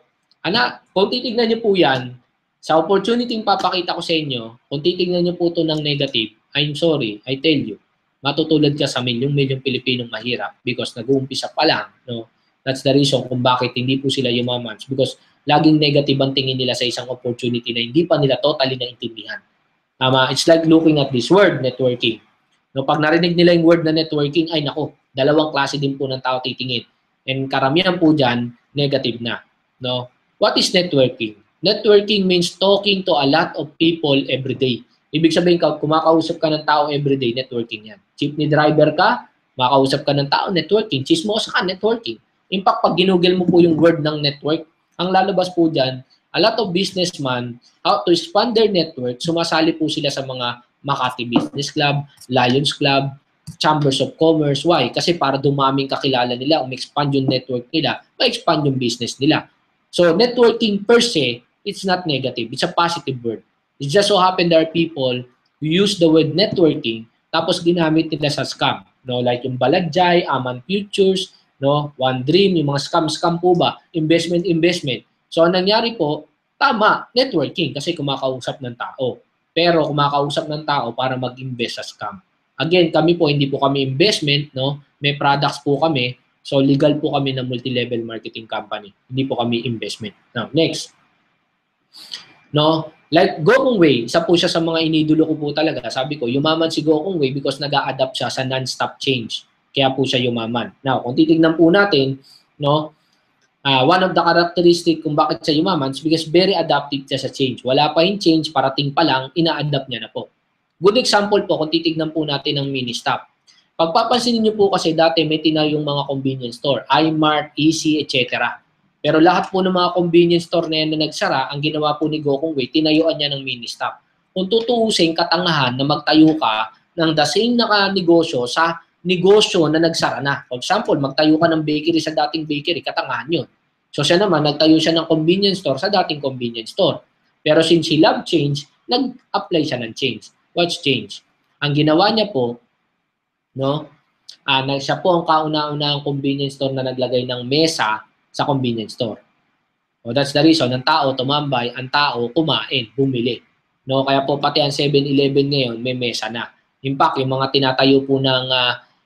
kung titignan niyo po yan, sa opportunity yung papakita ko sa inyo, kung titignan niyo po ito ng negative, I'm sorry, I tell you, matutulad ka sa milyong Pilipinong mahirap because nag-uumpisa pa lang. No? That's the reason kung bakit hindi po sila yumaman. Because laging negative ang tingin nila sa isang opportunity na hindi pa nila totally naintindihan. Tama? It's like looking at this word, networking. No, pag narinig nila yung word na networking, ay nako, dalawang klase din po ng tao titingin. And karamihan po dyan, negative na. No? What is networking? Networking means talking to a lot of people every day. Ibig sabihin, kumakausap ka ng tao every day, networking yan. Jeepney driver ka, makausap ka ng tao, networking. Chismosa ka, networking. In fact, pag ginugel mo po yung word ng network, ang lalabas po dyan, a lot of businessmen, how to expand their network, sumasali po sila sa mga Makati Business Club, Lions Club, Chambers of Commerce. Why? Kasi para dumaming kakilala nila, expand yung network nila, ma-expand yung business nila. So, networking per se, it's not negative. It's a positive word. It just so happen there are people who use the word networking, tapos ginamit nila sa scam. No? Like yung Baladjay, Aman Futures, no? One Dream, yung mga scam po ba? Investment. So, ang nangyari po, tama, networking kasi kumakausap ng tao. Pero kumakausap ng tao para mag-invest sa scam. Again, kami po, hindi po kami investment, no? May products po kami. So, legal po kami ng multi-level marketing company. Hindi po kami investment. Now, next. No? Like Gokong Wei, isa po siya sa mga inidulo ko po talaga. Sabi ko, yumaman si Gokong Wei because nag-a-adapt siya sa non-stop change. Kaya po siya yumaman. Now, kung titignan po natin, no? One of the characteristic kung bakit siya yumaman is because very adaptive siya sa change. Wala pa yung change, parating pa lang, ina-adapt niya na po. Good example po, kung titignan po natin ng mini-stop. Pagpapansinin niyo po kasi dati may tinayong mga convenience store, iMart, Easy, etc. Pero lahat po ng mga convenience store na yan na nagsara, ang ginawa po ni Gokong Wei, tinayuan niya ng mini-stop. Kung tutuusin, katangahan na magtayo ka ng the same na negosyo sa negosyo na nagsara na. For example, magtayo ka ng bakery sa dating bakery, katangahan yun. So siya naman, nagtayo siya ng convenience store sa dating convenience store. Pero since he loved change, nag-apply siya ng change. What's change? Ang ginawa niya po, no? Siya po ang kauna-unahang convenience store na naglagay ng mesa sa convenience store. So that's the reason, ang tao tumambay, ang tao kumain, bumili. No, kaya po pati ang 7-Eleven ngayon may mesa na. In fact, yung mga tinatayo po ng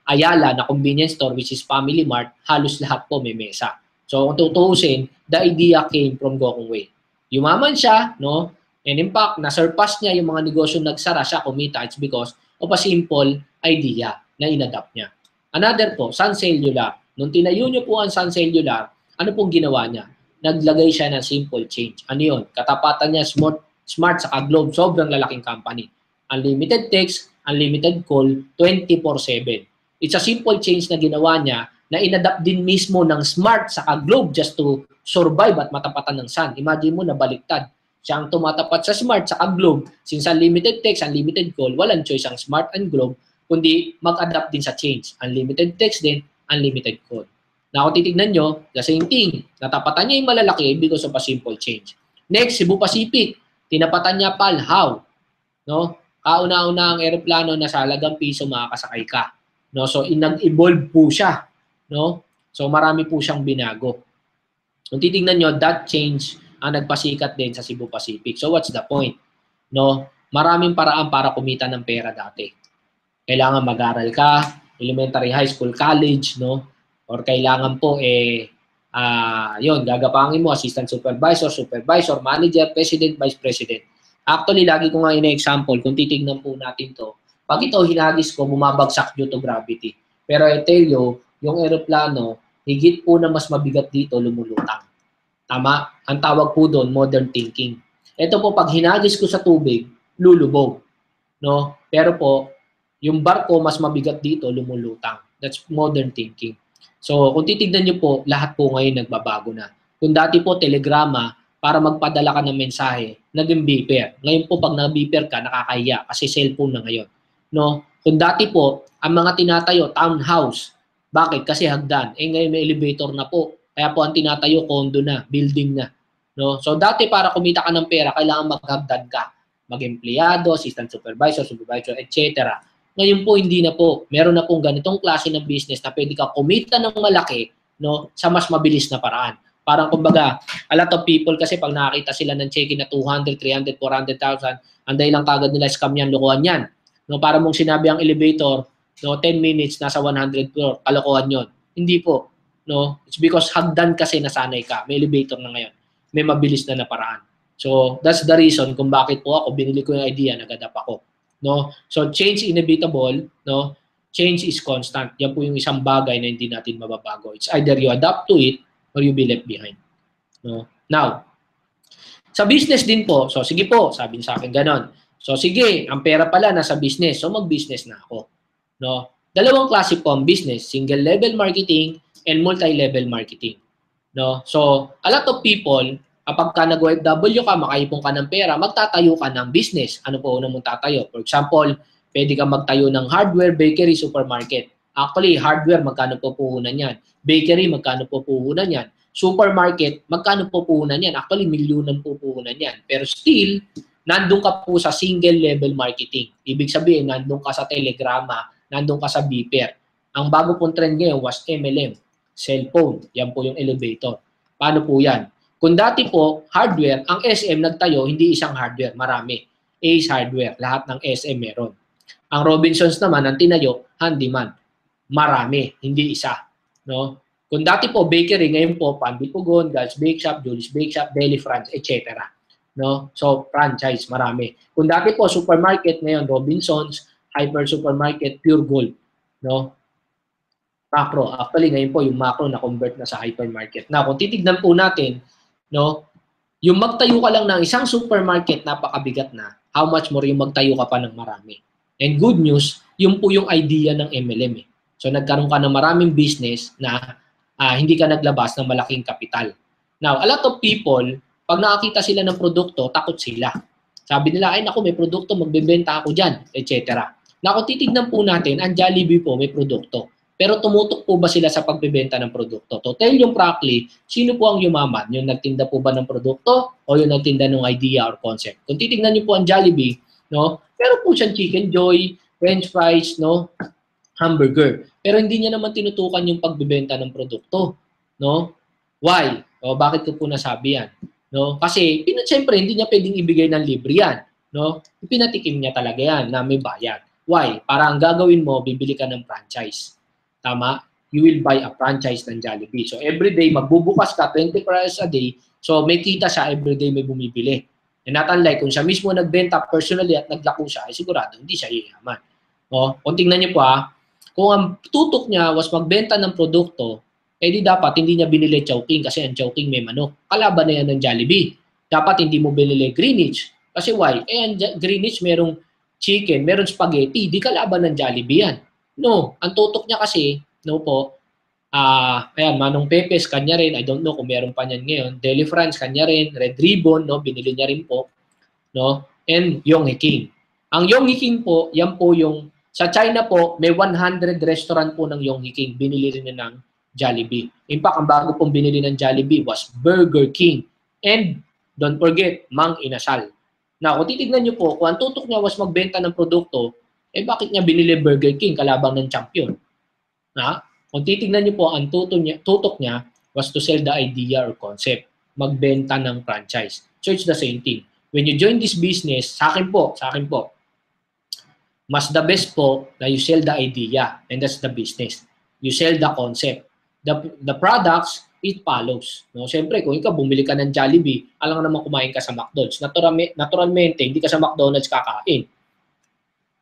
Ayala na convenience store which is Family Mart, halos lahat po may mesa. So kung tutuusin, the idea came from Gokong Wei. Yumaman siya, no? And in fact, na-surpass niya yung mga negosyo nagsara siya kumita. It's because of a simple idea na inadapt niya. Another po, Sun Cellular. Nung tinayo niyo po ang Sun Cellular, ano pong ginawa niya? Naglagay siya ng simple change. Ano yun? Katapatan niya Smart sa Globe. Sobrang lalaking company. Unlimited text, unlimited call, 24/7. It's a simple change na ginawa niya na inadapt din mismo ng Smart sa Globe just to survive at matapatan ng Sun. Imagine mo na baliktad. Siya ang tumatapat sa Smart sa Globe. Since unlimited text, unlimited call, walang choice ang Smart and Globe, kundi mag-adapt din sa change. Unlimited text din, unlimited call. Na kung titignan nyo, the same thing. Natapatan niya yung malalaki because of a simple change. Next, Cebu Pacific. Tinapatan niya PAL. How? No? Kauna-una ang aeroplano na sa halagang piso makakasakay ka. No? So, nag-evolve po siya. No? So, marami po siyang binago. Kung titignan nyo, that change ang nagpasikat din sa Cebu Pacific. So, what's the point? No? Maraming paraan para kumita ng pera dati. Kailangan mag-aral ka, elementary, high school, college, no? Or kailangan po yun, gagapangin mo assistant supervisor, supervisor, manager, president, vice president. Actually, lagi ko nga ina-example, kung titignan po natin to, pag ito hinagis ko, bumabagsak due to gravity. Pero I tell you, yung aeroplano, higit po na mas mabigat dito, lumulutang. Tama? Ang tawag po doon, modern thinking. Ito po, pag hinagis ko sa tubig, lulubog. No? Pero po, yung barko, mas mabigat dito, lumulutang. That's modern thinking. So, kung titignan nyo po, lahat po ngayon nagbabago na. Kung dati po, telegrama, para magpadala ka ng mensahe, naging beeper. Ngayon po, pag nag-beeper ka, nakakahiya kasi cellphone na ngayon. No? Kung dati po, ang mga tinatayo, townhouse. Bakit? Kasi hagdan. Ngayon may elevator na po. Kaya po ang tinatayo, condo na, building na. No? So, dati para kumita ka ng pera, kailangan maghagdan ka. Mag-empleyado, assistant supervisor, etc. Ngayon po, hindi na po. Meron na pong ganitong klase ng business na pwede ka kumita ng malaki, no, sa mas mabilis na paraan. Parang kumbaga, a lot of people kasi pag nakakita sila ng check-in na 200, 300, 400,000, anday lang kagad nila scam yan, lokohan yan. No, para mong sinabi ang elevator, no, 10 minutes, nasa 100 floor, kalokohan yon. Hindi po. No? It's because hagdan kasi nasanay ka. May elevator na ngayon. May mabilis na paraan. So, that's the reason kung bakit po ako, binili ko yung idea, nag-adapt ako. No? So, change inevitable, no? Change is constant. Yan po yung isang bagay na hindi natin mababago. It's either you adapt to it or you be left behind. No? Now, sa business din po, so sige po, sabi sa akin ganon. So sige, ang pera pala nasa business, so mag-business na ako. No? Dalawang klase po ang business, single level marketing and multi-level marketing. No? So, a lot of people, kapag ka nag-OFW ka, makaipon ka ng pera, magtatayo ka ng business. Ano po unang mong tatayo? For example, pwede ka magtayo ng hardware, bakery, supermarket. Actually, hardware, magkano po puhunan yan? Bakery, magkano po puhunan yan? Supermarket, magkano po puhunan yan? Actually, milyunan po puhunan yan. Pero still, nandun ka po sa single level marketing. Ibig sabihin, nandun ka sa telegrama, nandun ka sa beeper. Ang bago pong trend ngayon was MLM, cellphone. Yan po yung elevator. Paano po yan? Kung dati po, hardware, ang SM nagtayo, hindi isang hardware, marami. Ace Hardware, lahat ng SM meron. Ang Robinsons naman, ang tinayo, handyman. Marami, hindi isa. No? Kung dati po, bakery, ngayon po, Pandi Pugon, Gals Bake Shop, Julie's Bake Shop, Deli France, etc. No? So, franchise, marami. Kung dati po, supermarket, ngayon, Robinsons, Hyper Supermarket, Pure Gold. No? Macro. Actually, ngayon po, yung macro na-convert na sa hypermarket. Na, kung titignan po natin, no, yung magtayo ka lang ng isang supermarket, napakabigat na. How much more yung magtayo ka pa ng marami. And good news, yun po yung idea ng MLM. So, nagkaroon ka ng maraming business na hindi ka naglabas ng malaking kapital. Now, a lot of people, pag nakakita sila ng produkto, takot sila. Sabi nila, ay naku, may produkto, magbebenta ako dyan, etc. Na kung titignan po natin, ang Jollibee po may produkto. Pero tumutok po ba sila sa pagbebenta ng produkto? To tell yung frankly, sino po ang yumaman? Yung nagtinda po ba ng produkto o yung nagtinda ng idea or concept? Kung titignan niyo po ang Jollibee, no? Pero po siyang Chicken Joy, French fries, no? hamburger. Pero hindi niya naman tinutukan yung pagbebenta ng produkto, no? Why? O bakit ko po nasabi yan? No? Kasi siyempre hindi niya pwedeng ibigay ng libre yan, no? Pinatikim niya talaga yan na may bayad. Why? Para ang gagawin mo, bibili ka ng franchise. Tama? You will buy a franchise ng Jollibee. So every day magbubukas ka 24 hours a day, so may kita siya every day may bumibili. And not unlike kung siya mismo nagbenta personally at naglako siya, ay sigurado hindi siya yayaman. O, kung tingnan niyo po kung ang tutok niya was magbenta ng produkto, eh di dapat hindi niya binili Chowking kasi ang Chowking may manok. Kalaban na yan ng Jollibee. Dapat hindi mo binili Greenwich. Kasi why? Eh ang Greenwich merong chicken, merong spaghetti, di kalaban ng Jollibee yan. No, ang tutok niya kasi, no po, ayan, Manong Pepes, kanya rin, I don't know kung meron pa niyan ngayon, Deli France, kanya rin, Red Ribbon, no, binili niya rin po, no, and Yonghe King. Ang Yonghe King po, yan po yung sa China po, may 100 restaurant po ng Yonghe King. Binili rin niya ng Jollibee. In fact, ang bago pong binili ng Jollibee was Burger King. And don't forget, Mang Inasal. Na kung titignan niyo po, kung ang tutok niya was magbenta ng produkto, eh bakit niya binili Burger King kalabang ng champion? Na? Kung titignan niyo po, ang tutok niya was to sell the idea or concept. Magbenta ng franchise. So it's the same thing. When you join this business, sa akin po, mas the best po na you sell the idea and that's the business. You sell the concept. The products, it follows. No? Siyempre, kung ikaw bumili ka ng Jollibee, alam naman kumain ka sa McDonald's. Naturalmente, hindi ka sa McDonald's kakain.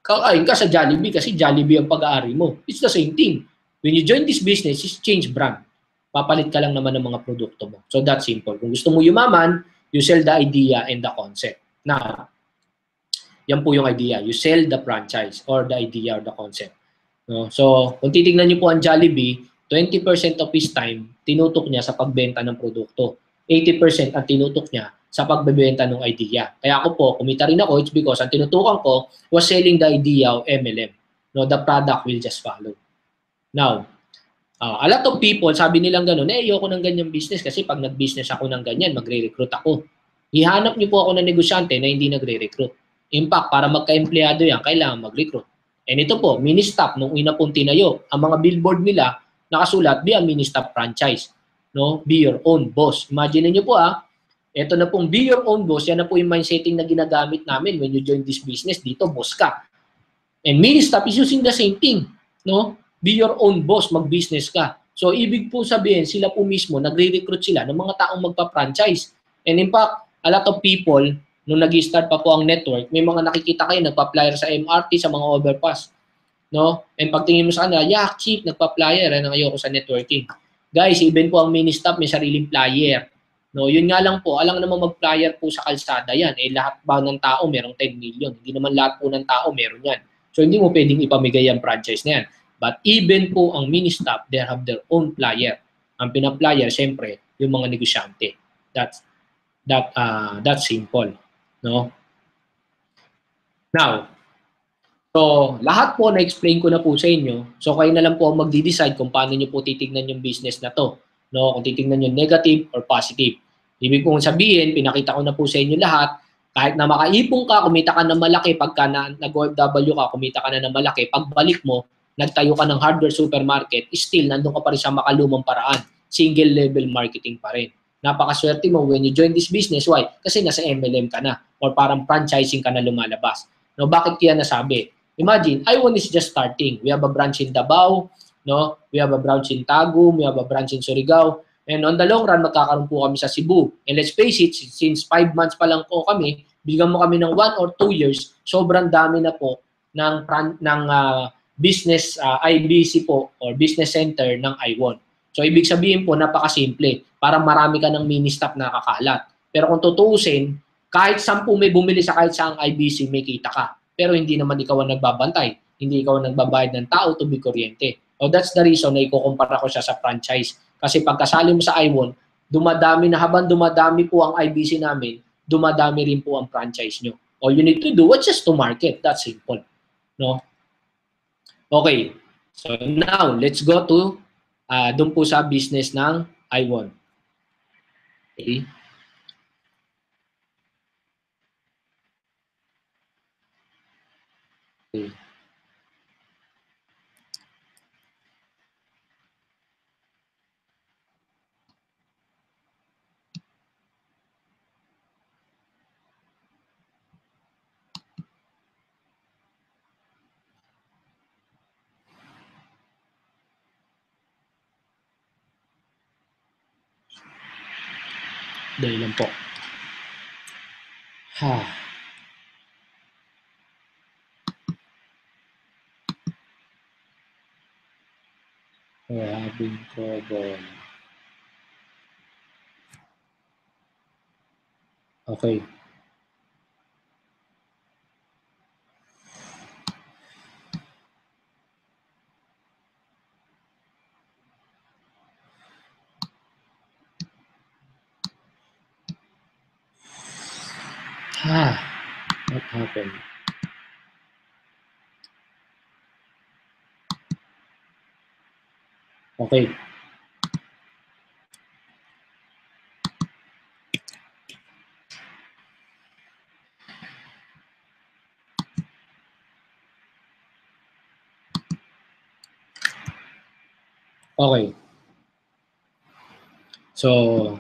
Kakain ka sa Jollibee kasi Jollibee ang pag-aari mo. It's the same thing. When you join this business, it's change brand. Papalit ka lang naman ng mga produkto mo. So that's simple. Kung gusto mo yumaman, you sell the idea and the concept. Now, yan po yung idea. You sell the franchise or the idea or the concept. No? So, kung titignan niyo po ang Jollibee, 20% of his time, tinutok niya sa pagbenta ng produkto. 80% ang tinutok niya sa pagbebenta ng idea. Kaya ako po, kumita rin ako, it's because ang tinutukan ko was selling the idea of MLM. No, the product will just follow. Now, a lot of people, sabi nilang gano'n, ayoko ng ganyang business kasi pag nag-business ako ng ganyan, magre-recruit ako. Ihanap niyo po ako ng negosyante na hindi nagre-recruit. In fact, para magka-empleyado yan, kailangan mag-recruit. And ito po, mini-stop, nung una pong tinayo, ang mga billboard nila, nakasulat, be a mini-stop franchise. No? Be your own boss. Imagine niyo po ito na pong be your own boss, yan na po yung mindsetting na ginagamit namin when you join this business, dito, boss ka. And mini-stop is using the same thing. No? Be your own boss, mag-business ka. So, ibig po sabihin, sila po mismo, nagre-recruit sila ng mga taong magpa-franchise. And in fact, a lot of people, nung nag-start pa po ang network, may mga nakikita kayo, nagpa-flyer sa MRT, sa mga overpass. No? And pagtingin mo sa kanila, yak, cheap, nagpa-flyer, ayoko sa networking. Guys, even po ang mini-stop, may sariling flyer. No, yun nga lang po, alang naman mag-flyer po sa kalsada yan. Eh, lahat ba ng tao merong 10 million? Hindi naman lahat po ng tao meron yan. So, hindi mo pwedeng ipamigay ang franchise na yan. But even po ang mini-stop, they have their own flyer. Ang pina-flyer, syempre, yung mga negosyante. That's simple. No? Now, so lahat po na-explain ko na po sa inyo. So kayo na lang po ang magde-decide kung paano niyo po titignan yung business na to. No? Kung titignan niyo negative or positive. Ibig kong sabihin, pinakita ko na po sa inyo lahat, kahit na makaipong ka, kumita ka ng malaki, pagka nag-OFW ka, kumita ka na ng malaki, pagbalik mo, nagtayo ka ng hardware supermarket, still, nandun ka pa rin sa makalumang paraan. Single level marketing pa rin. Napakaswerte mo when you join this business. Why? Kasi nasa MLM ka na or parang franchising ka na lumalabas. No, bakit kaya nasabi? Imagine, iWon is just starting. We have a branch in Davao, no? We have a branch in Tagum, we have a branch in Surigao. And on the long run, magkakaroon po kami sa Cebu. And let's face it, since 5 months pa lang po kami, bigyan mo kami ng 1 or 2 years, sobrang dami na po ng business IBC po or business center ng iWon. So, ibig sabihin po, napakasimple. Para marami ka ng mini-stop na kakalat. Pero kung tutuusin, kahit 10 may bumili sa kahit saang IBC, may kita ka. Pero hindi naman ikaw ang nagbabantay. Hindi ikaw ang nagbabayad ng tao to be kuryente. So that's the reason na ikukumpara ko siya sa franchise. Kasi pagkasali mo sa iWon, dumadami na habang dumadami po ang IBC namin, dumadami rin po ang franchise nyo. All you need to do is just to market. That's simple. No? Okay. So now, let's go to doon po sa business ng iWon. Okay. Okay. Dahil lang po. We're having trouble. Okay. What happened? Okay. Okay. So,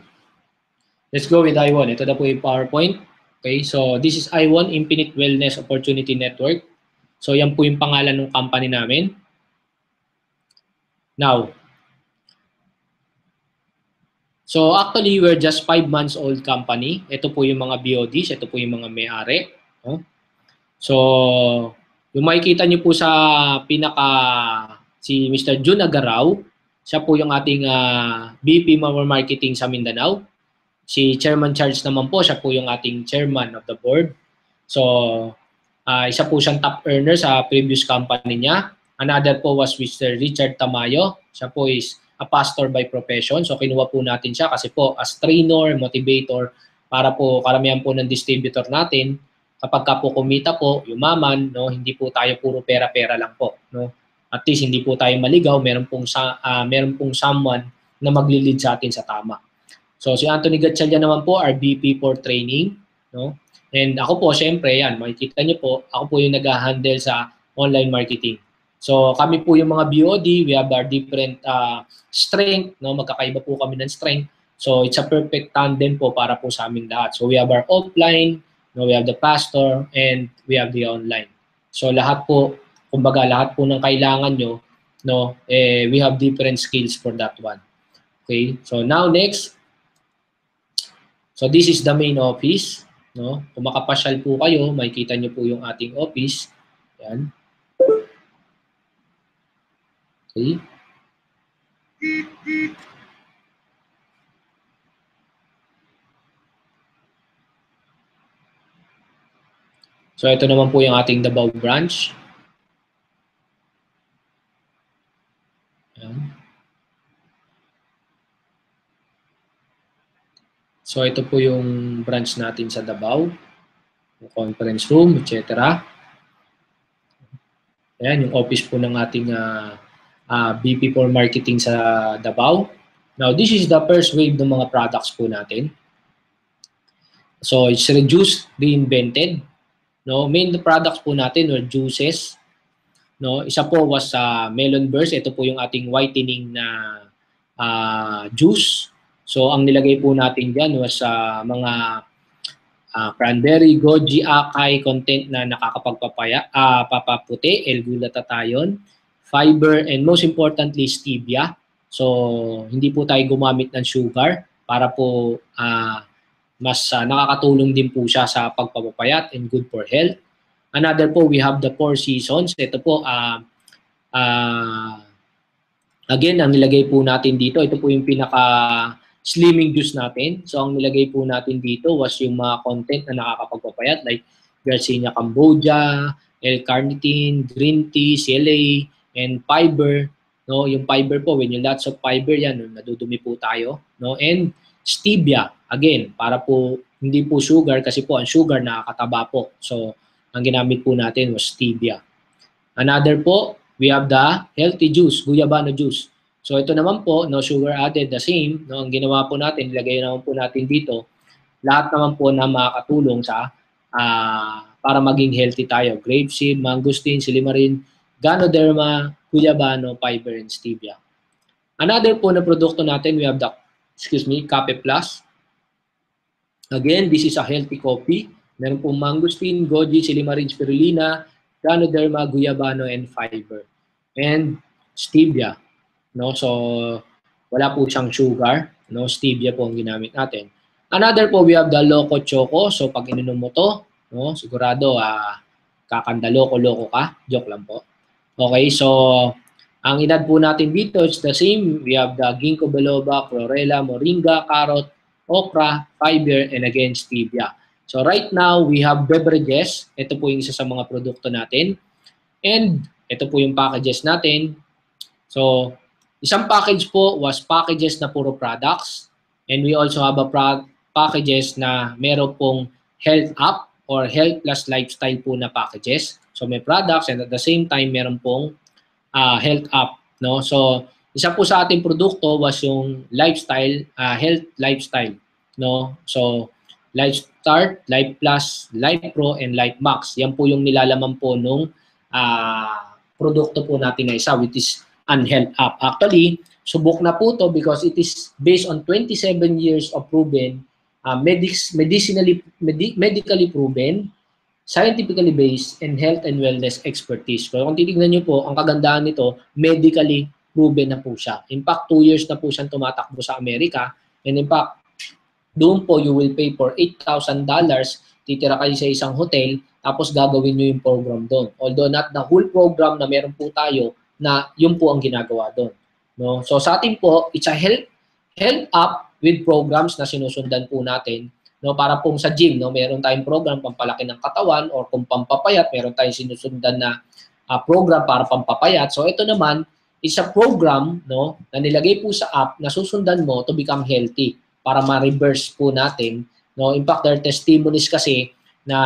let's go with I1. Ito na po yung PowerPoint. Okay, so this is I1 Infinite Wellness Opportunity Network. So, yan po yung pangalan ng company namin. Now, so actually, we're just 5 months old company. Ito po yung mga BODs, ito po yung mga may-ari. So, yung makikita nyo po sa si Mr. Jun Agaraw, siya po yung ating VP Marketing sa Mindanao. Si Chairman Charles naman po, siya po yung ating Chairman of the Board. So, isa po siyang top earner sa previous company niya. Another po was Mr. Richard Tamayo. Siya po is a pastor by profession. So, kinuha po natin siya kasi po as trainer, motivator, para po karamihan po ng distributor natin, kapag ka po kumita po, yumaman, no, hindi po tayo puro pera-pera lang po. No? At least hindi po tayo maligaw, meron pong someone na magli-lead sa atin sa tama. So, si Anthony Gatchalian naman po, our VP for training. No? And ako po, syempre, yan, makikita niyo po, ako po yung nag-handle sa online marketing. So, kami po yung mga BOD, we have our different strength, no? Magkakaiba po kami ng strength. So, it's a perfect tandem po para po sa aming lahat. So, we have our offline, no? We have the pastor, and we have the online. So, lahat po, kumbaga, lahat po ng kailangan nyo, no? We have different skills for that one. Okay? So, now next, so this is the main office, no? Kung makapasyal po kayo, makikita niyo po yung ating office. Yan. Okay. So ito naman po yung ating Davao branch. Yan. So ito po yung branch natin sa Davao, yung conference room, etc. Ayan, yung office po ng ating VP for marketing sa Davao. Now, this is the first wave ng mga products po natin. So, it's reduced, reinvented. No, main products po natin were juices. No, isa po was melon burst. Ito po yung ating whitening na juice. So, ang nilagay po natin diyan was mga cranberry, goji, acai content na papaputi, L-glutathione, fiber, and most importantly, stevia. So, hindi po tayo gumamit ng sugar para po mas nakakatulong din po siya sa pagpapapayat and good for health. Another po, we have the 4 seasons. Ito po, again, ang nilagay po natin dito, ito po yung slimming juice natin. So, ang nilagay po natin dito was yung mga content na nakakapagpapayat like Garcinia Cambogia, L-carnitine, green tea, CLA, and fiber. No, yung fiber po, when yung lots of fiber yan, nadudumi po tayo. No, and stevia, again, para po hindi po sugar kasi po ang sugar nakakataba po. So, ang ginamit po natin was stevia. Another po, we have the healthy juice, guyabano juice. So ito naman po, no sugar added, the same. No, ang ginawa po natin, ilagay naman po natin dito, lahat naman po na makakatulong sa para maging healthy tayo. Grapeseed, mangosteen, silimarin, ganoderma, guyabano, fiber, and stevia. Another po na produkto natin, we have the, Cafe Plus. Again, this is a healthy coffee. Meron po mangosteen, goji, silimarin, spirulina, ganoderma, guyabano, and fiber. And stevia. No? So, wala po siyang sugar. No? Stevia po ang ginamit natin. Another po, we have the Loco Choco. So, pag ininom mo to, no, sigurado, kakanda loko-loko ka. Joke lang po. Okay, so, ang inad po natin dito, it's the same. We have the ginkgo biloba, chlorella, moringa, carrot, okra, fiber, and again, stevia. So, right now, we have beverages. Ito po yung isa sa mga produkto natin. And, ito po yung packages natin. So, isang package po was packages na puro products. And we also have a packages na meron pong health app or health plus lifestyle po na packages. So, may products and at the same time, meron pong health app. No? So, isa po sa ating produkto was yung lifestyle, health lifestyle. No? So, Life Start, Life Plus, Life Pro, and Life Max. Yan po yung nilalaman po nung produkto po natin na isa, which is an health app. Actually, subok na po to because it is based on 27 years of proven, medically proven, scientifically based, and health and wellness expertise. So, kung titignan nyo po, ang kagandahan nito, medically proven na po siya. In fact, 2 years na po siyang tumatakbo sa Amerika. And in fact, doon po you will pay for $8,000, titira kayo sa isang hotel, tapos gagawin nyo yung program doon. Although not the whole program na meron po tayo, na yun po ang ginagawa doon. No? So sa atin po, it's a health app with programs na sinusundan po natin. No? Para pong sa gym, no? Meron tayong program pampalaki ng katawan or kung pampapayat, meron tayong sinusundan na program para pampapayat. So ito naman, is a program, no, na nilagay po sa app na susundan mo to become healthy para ma-reverse po natin. No? In fact, there are testimonies kasi na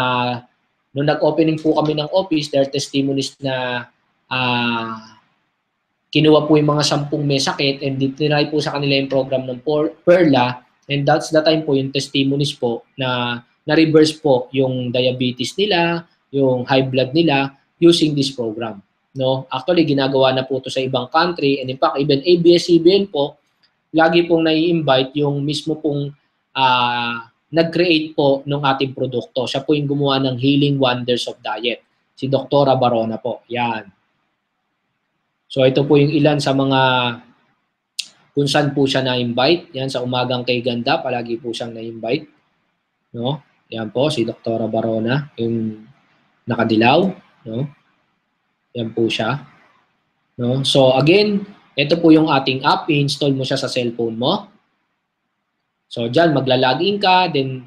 nung nag-opening po kami ng office, there are testimonies na kinuha po yung mga 10 may sakit and tinry po sa kanila yung program ng Perla and that's the time po yung testimonies po na na-reverse po yung diabetes nila, yung high blood nila using this program. No? Actually, ginagawa na po ito sa ibang country and in fact, even ABS-CBN po, lagi pong nai-invite yung mismo pong nag-create po ng ating produkto. Siya po yung gumawa ng Healing Wonders of Diet. Si Dr. Barona po. Yan. So ito po yung ilan sa mga kung saan po siya na-invite. Yan, sa Umagang Kay Ganda, palagi po siyang na-invite. No? Yan po, si Dr. Barona, yung nakadilaw. No? Yan po siya. No? So again, ito po yung ating app, i-install mo siya sa cellphone mo. So dyan, magla-login ka, then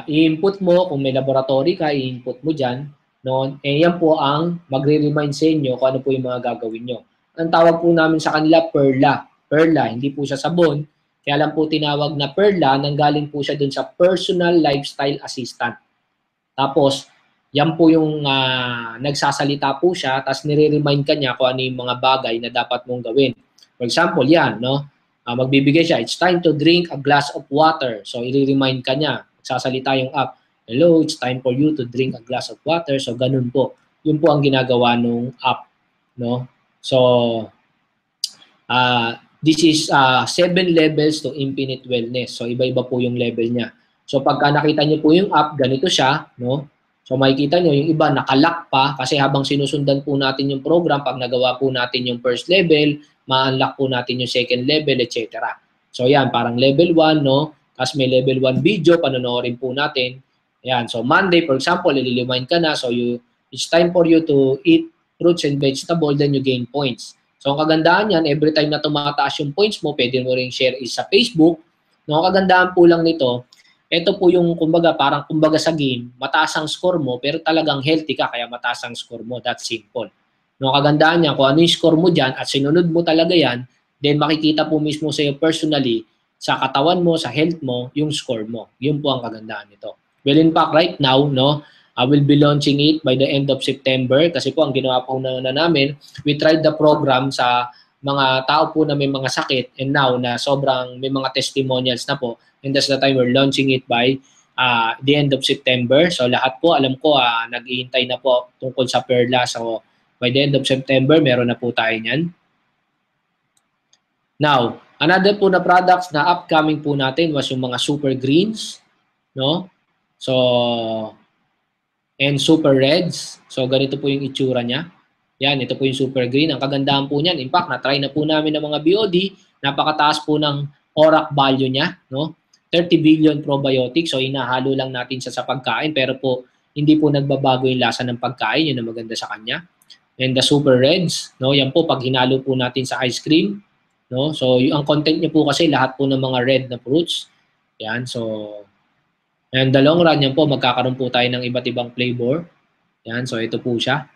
i-input mo, kung may laboratory ka, i-input mo dyan. No? Eh yan po ang magre-remind sa inyo kung ano po yung mga gagawin nyo. Ang tawag po namin sa kanila, Perla. Perla, hindi po siya sabon. Kaya lang po tinawag na Perla, nanggaling po siya dun sa Personal Lifestyle Assistant. Tapos, yan po yung nagsasalita po siya, tapos nire-remind ka niya kung ano yung mga bagay na dapat mong gawin. For example, yan, no? Magbibigay siya, it's time to drink a glass of water. So, i-remind ka niya. Nagsasalita yung app, hello, it's time for you to drink a glass of water. So, ganun po. Yun po ang ginagawa nung app, no? So, this is 7 levels to infinite wellness. So, iba-iba po yung level niya. So, pagka nakita niyo po yung app, ganito siya, no? So makikita nyo, yung iba nakalock pa kasi habang sinusundan po natin yung program, pag nagawa po natin yung first level, ma-unlock po natin yung second level, etc. So yan, parang level 1, no? Tapos may level 1 video, panonoorin po natin. Yan, so Monday, for example, ililimain ka na, so it's time for you to eat fruits and vegetables, then you gain points. So ang kagandahan yan, every time na tumataas yung points mo, pwede mo rin share is sa Facebook. No, ang kagandahan po lang nito, ito po yung kumbaga sa game, mataas ang score mo pero talagang healthy ka kaya mataas ang score mo. That's simple. No, kagandahan niya kung ano yung score mo diyan at sinunod mo talaga yan, then makikita po mismo sa iyo personally sa katawan mo, sa health mo, yung score mo. Yun po ang kagandahan nito. Well, in fact, right now, no, I will be launching it by the end of September kasi po ang ginawa po na namin, we tried the program sa mga tao po na may mga sakit and now na sobrang may mga testimonials na po. And that's the time we're launching it by the end of September. So lahat po, alam ko, nag-iintay na po tungkol sa Perla. So by the end of September, meron na po tayo niyan. Now, another po na products na upcoming po natin was yung mga super greens. No? So, and super reds. So ganito po yung itsura niya. Yan, ito po yung super green. Ang kagandahan po niyan, in fact, na-try na po namin ng mga BOD. Napakataas po ng ORAC value niya. No? 30 billion probiotics. So inahalo lang natin siya sa pagkain pero po hindi po nagbabago yung lasa ng pagkain. Yun ang maganda sa kanya. And the Super Reds, no? Yan po pag hinalo po natin sa ice cream, no? So ang content niya po kasi lahat po ng mga red na fruits. Yan. So and the long run yan po magkakaroon po tayo ng iba't ibang flavor. Yan. So ito po siya.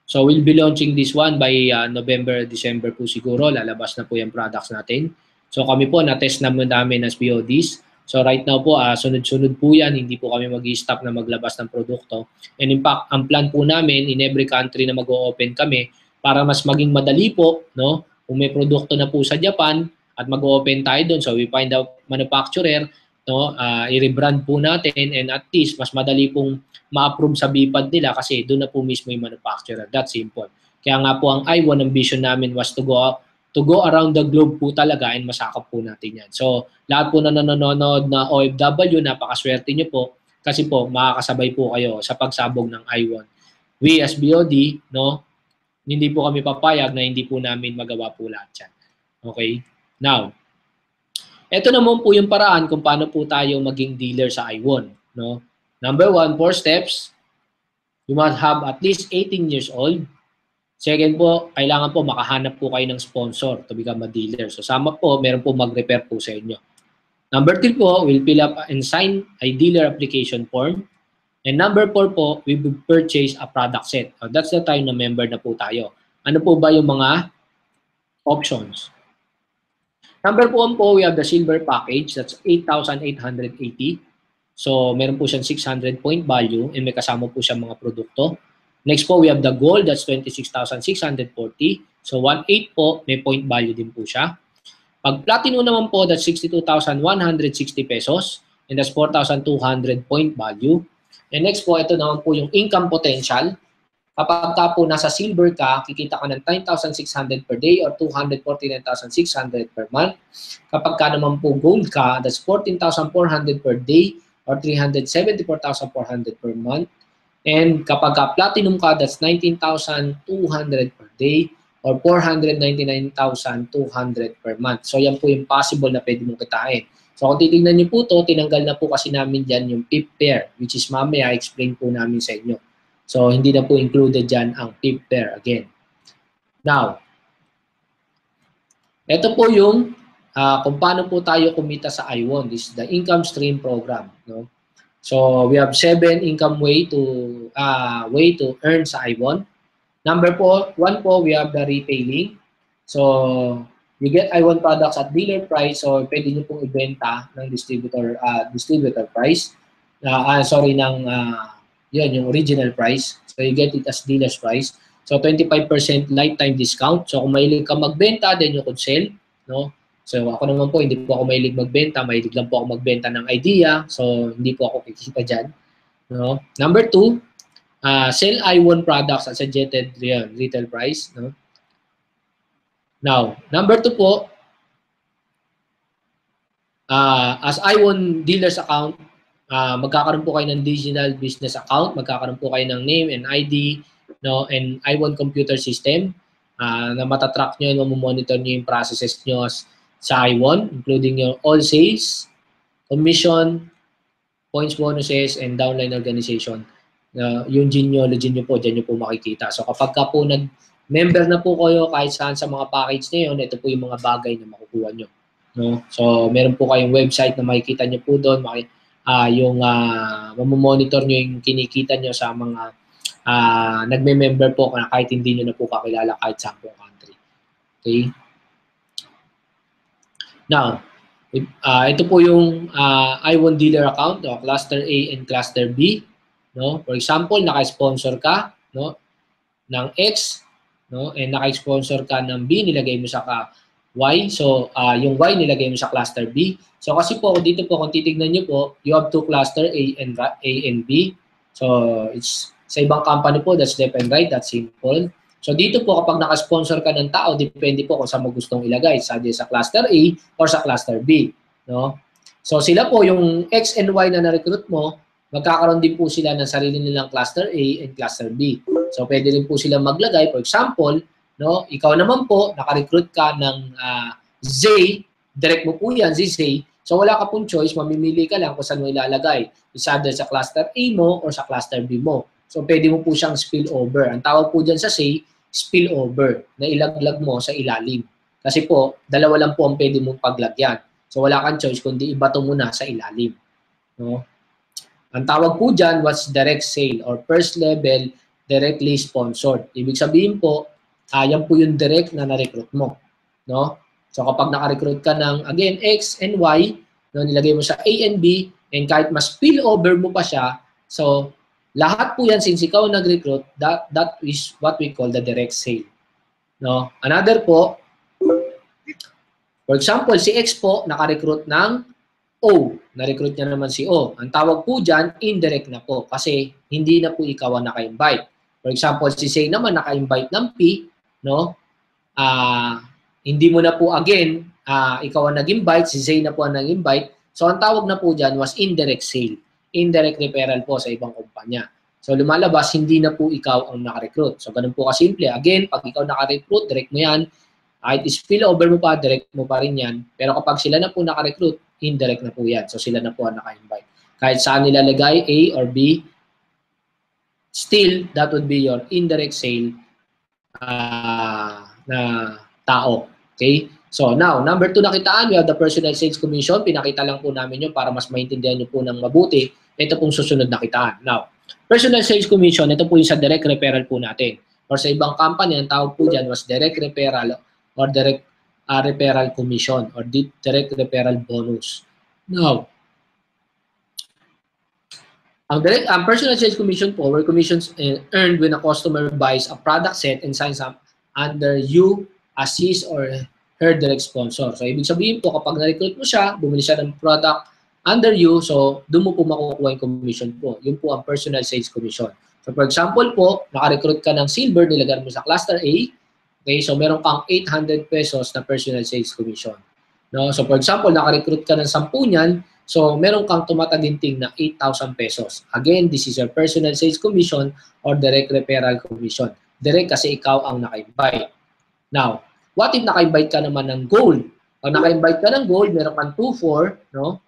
So we'll be launching this one by November, December po siguro. Lalabas na po yung products natin. So kami po, na-test naman namin as BODs. So right now po, sunod-sunod po yan. Hindi po kami mag-i-stop na maglabas ng produkto. And in fact, ang plan po namin in every country na mag-o-open kami para mas maging madali po, no? Kung may produkto na po sa Japan at mag-o-open tayo doon. So we find out manufacturer, no? I-rebrand po natin and at least mas madali pong ma-approve sa BIPAD nila kasi doon na po mismo yung manufacturer. That's simple. Kaya nga po ang I1, ang vision namin was to go around the globe po talaga and masakop po natin yan. So, lahat po na nanonood na OFW, napakaswerte nyo po kasi po makakasabay po kayo sa pagsabog ng I1. We as BOD, no, hindi po kami papayag na hindi po namin magawa po lahat yan. Okay? Now, ito naman po yung paraan kung paano po tayo maging dealer sa I1. No? Number 1, 4 steps. You must have at least 18 years old. Second po, kailangan po makahanap po kayo ng sponsor to become a dealer. So sama po, meron po mag-repair po sa inyo. Number 3 po, we'll fill up and sign a dealer application form. And number 4 po, we will purchase a product set. So that's the time na member na po tayo. Ano po ba yung mga options? Number 1 po, we have the silver package. That's 8,880. So, meron po siyang 600 point value and may kasama po siyang mga produkto. Next po, we have the gold. That's 26,640. So, 1.8 po, may point value din po siya. Pag platinum naman po, that's 62,160 pesos. And that's 4,200 point value. And next po, ito naman po yung income potential. Kapag ka po nasa silver ka, kikita ka ng 9,600 per day or 249,600 per month. Kapag ka naman po gold ka, that's 14,400 per day or 374,400 per month. And kapag ka platinum ka, that's 19,200 per day or 499,200 per month. So yan po yung possible na pwede mong kitain. So kung titignan niyo po to, tinanggal na po kasi namin dyan yung PIP pair, which is mamaya explain po namin sa inyo. So hindi na po included dyan ang PIP pair again. Now, ito po yung kung paano po tayo kumita sa I1. This is the income stream program. No? So we have 7 income way to earn sa I1. Number 1 po, we have the retailing. So you get I1 products at dealer price, so pwede nyo pong ibenta ng distributor price. Yun, yung original price. So you get it as dealer's price. So 25% lifetime discount. So kung mahilig ka magbenta, then you could sell. No? So ako naman po, hindi po ako mahilig magbenta. Mahilig lang po ako magbenta ng idea. So hindi po ako kikita dyan. No? Number 2, sell I1 products at suggested retail price. No? Now, number 2 po, as I1 dealer's account, magkakaroon po kayo ng digital business account, magkakaroon po kayo ng name and ID, no, and I1 computer system na matatrack nyo and monitor nyo yung processes nyo sa I1, including your all sales, commission, points bonuses, and downline organization. Yung genealogy nyo po, dyan nyo po makikita. So kapag ka po nag-member na po kayo kahit saan sa mga package na yun, ito po yung mga bagay na makukuha nyo. No? So meron po kayong website na makikita nyo po doon, yung mamomonitor nyo yung kinikita nyo sa mga nagme-member po kahit hindi nyo na po kakilala kahit sa pong country. Okay? Now, ito po yung I1 dealer account, no? Cluster A and Cluster B. No? For example, naka-sponsor ka, no, ng X, no, and naka-sponsor ka ng B, nilagay mo sa Y. So, yung Y nilagay mo sa Cluster B. So, kasi po, dito po, kung titignan nyo po, you have two cluster, A and B. So, it's sa ibang company po, that's left and right, that's simple. So, dito po, kapag naka-sponsor ka ng tao, depende po kung saan mo gustong ilagay, sa Cluster A or sa Cluster B. No? So, sila po, yung X and Y na na-recruit mo, magkakaroon din po sila ng sarili nilang Cluster A and Cluster B. So, pwede rin po sila maglagay. For example, no, ikaw naman po, naka-recruit ka ng Z, direct mo po yan, Z. So wala ka pong choice, mamimili ka lang kung saan mo ilalagay. Is either sa cluster A mo or sa cluster B mo. So pwede mo po siyang spillover. Ang tawag po dyan sa say, spillover, na ilaglag mo sa ilalim. Kasi po, dalawa lang po ang pwede mong paglagyan. So wala kang choice kundi ibato mo na sa ilalim. No? Ang tawag po dyan was direct sale or first level directly sponsored. Ibig sabihin po, yan po yung direct na na-recruit mo. No? So kapag naka-recruit ka ng, again, X and Y, no, nilagay mo sa A and B, and kahit mas spillover mo pa siya, so lahat po yan, since ikaw nag-recruit, that is what we call the direct sale. No? Another po, for example, si X po, naka-recruit ng O. Na-recruit niya naman si O. Ang tawag po dyan, indirect na po, kasi hindi na po ikaw ang naka-invite. For example, si Say naman naka-invite ng P, no? Hindi mo na po again, ikaw ang nag-invite, si Zay na po ang nag-invite. So, ang tawag na po dyan was indirect sale. Indirect referral po sa ibang kumpanya. So, lumalabas, hindi na po ikaw ang naka-recruit. So, ganun po kasimple. Again, pag ikaw naka-recruit, direct mo yan. Kahit spill-over mo pa, direct mo pa rin yan. Pero kapag sila na po naka-recruit, indirect na po yan. So, sila na po ang naka-invite. Kahit saan nila lagay, A or B, still, that would be your indirect sale na tao. Okay? So, now, number 2 nakitaan, we have the personal sales commission. Pinakita lang po namin yun para mas maintindihan nyo po ng mabuti. Ito pong susunod na kitaan. Now, personal sales commission, ito po yung sa direct referral po natin. Or sa ibang company, ang tawag po dyan was direct referral or direct referral commission or direct referral bonus. Now, ang personal sales commission po, where commissions earned when a customer buys a product set and signs up under you as his or her direct sponsor. So, ibig sabihin po, kapag na-recruit mo siya, bumili siya ng product under you, so doon mo po makukuha yung commission po. Yun po ang personal sales commission. So, for example po, naka-recruit ka ng silver, nilagay mo sa cluster A, okay, so meron kang 800 pesos na personal sales commission. No? So, for example, naka-recruit ka ng 10 niyan, so meron kang tumataginting na 8,000 pesos. Again, this is your personal sales commission or direct referral commission. Direct kasi ikaw ang naka-invite. Now, what if naka-invite ka naman ng gold? Pag naka-invite ka ng gold, meron kang 2,4, no?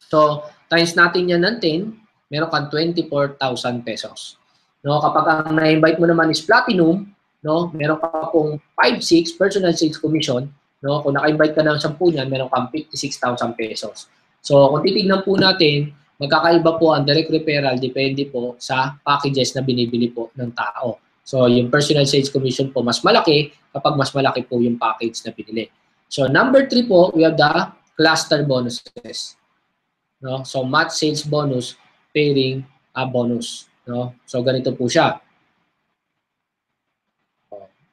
So, times natin yan ng 10, meron kang 24,000 pesos. No, kapag ang na-invite mo naman is platinum, no, meron ka pong 5,600 personal sales commission, no? Kung naka-invite ka ng 10 niyan, meron kang 56,000 pesos. So, kung titignan po natin, magkakaiba po ang direct referral depende po sa packages na binibili po ng tao. So, yung personal sales commission po mas malaki kapag mas malaki po yung package na pinili. So, number 3 po, we have the cluster bonuses. No? So, match sales bonus, pairing bonus. No? So, ganito po siya.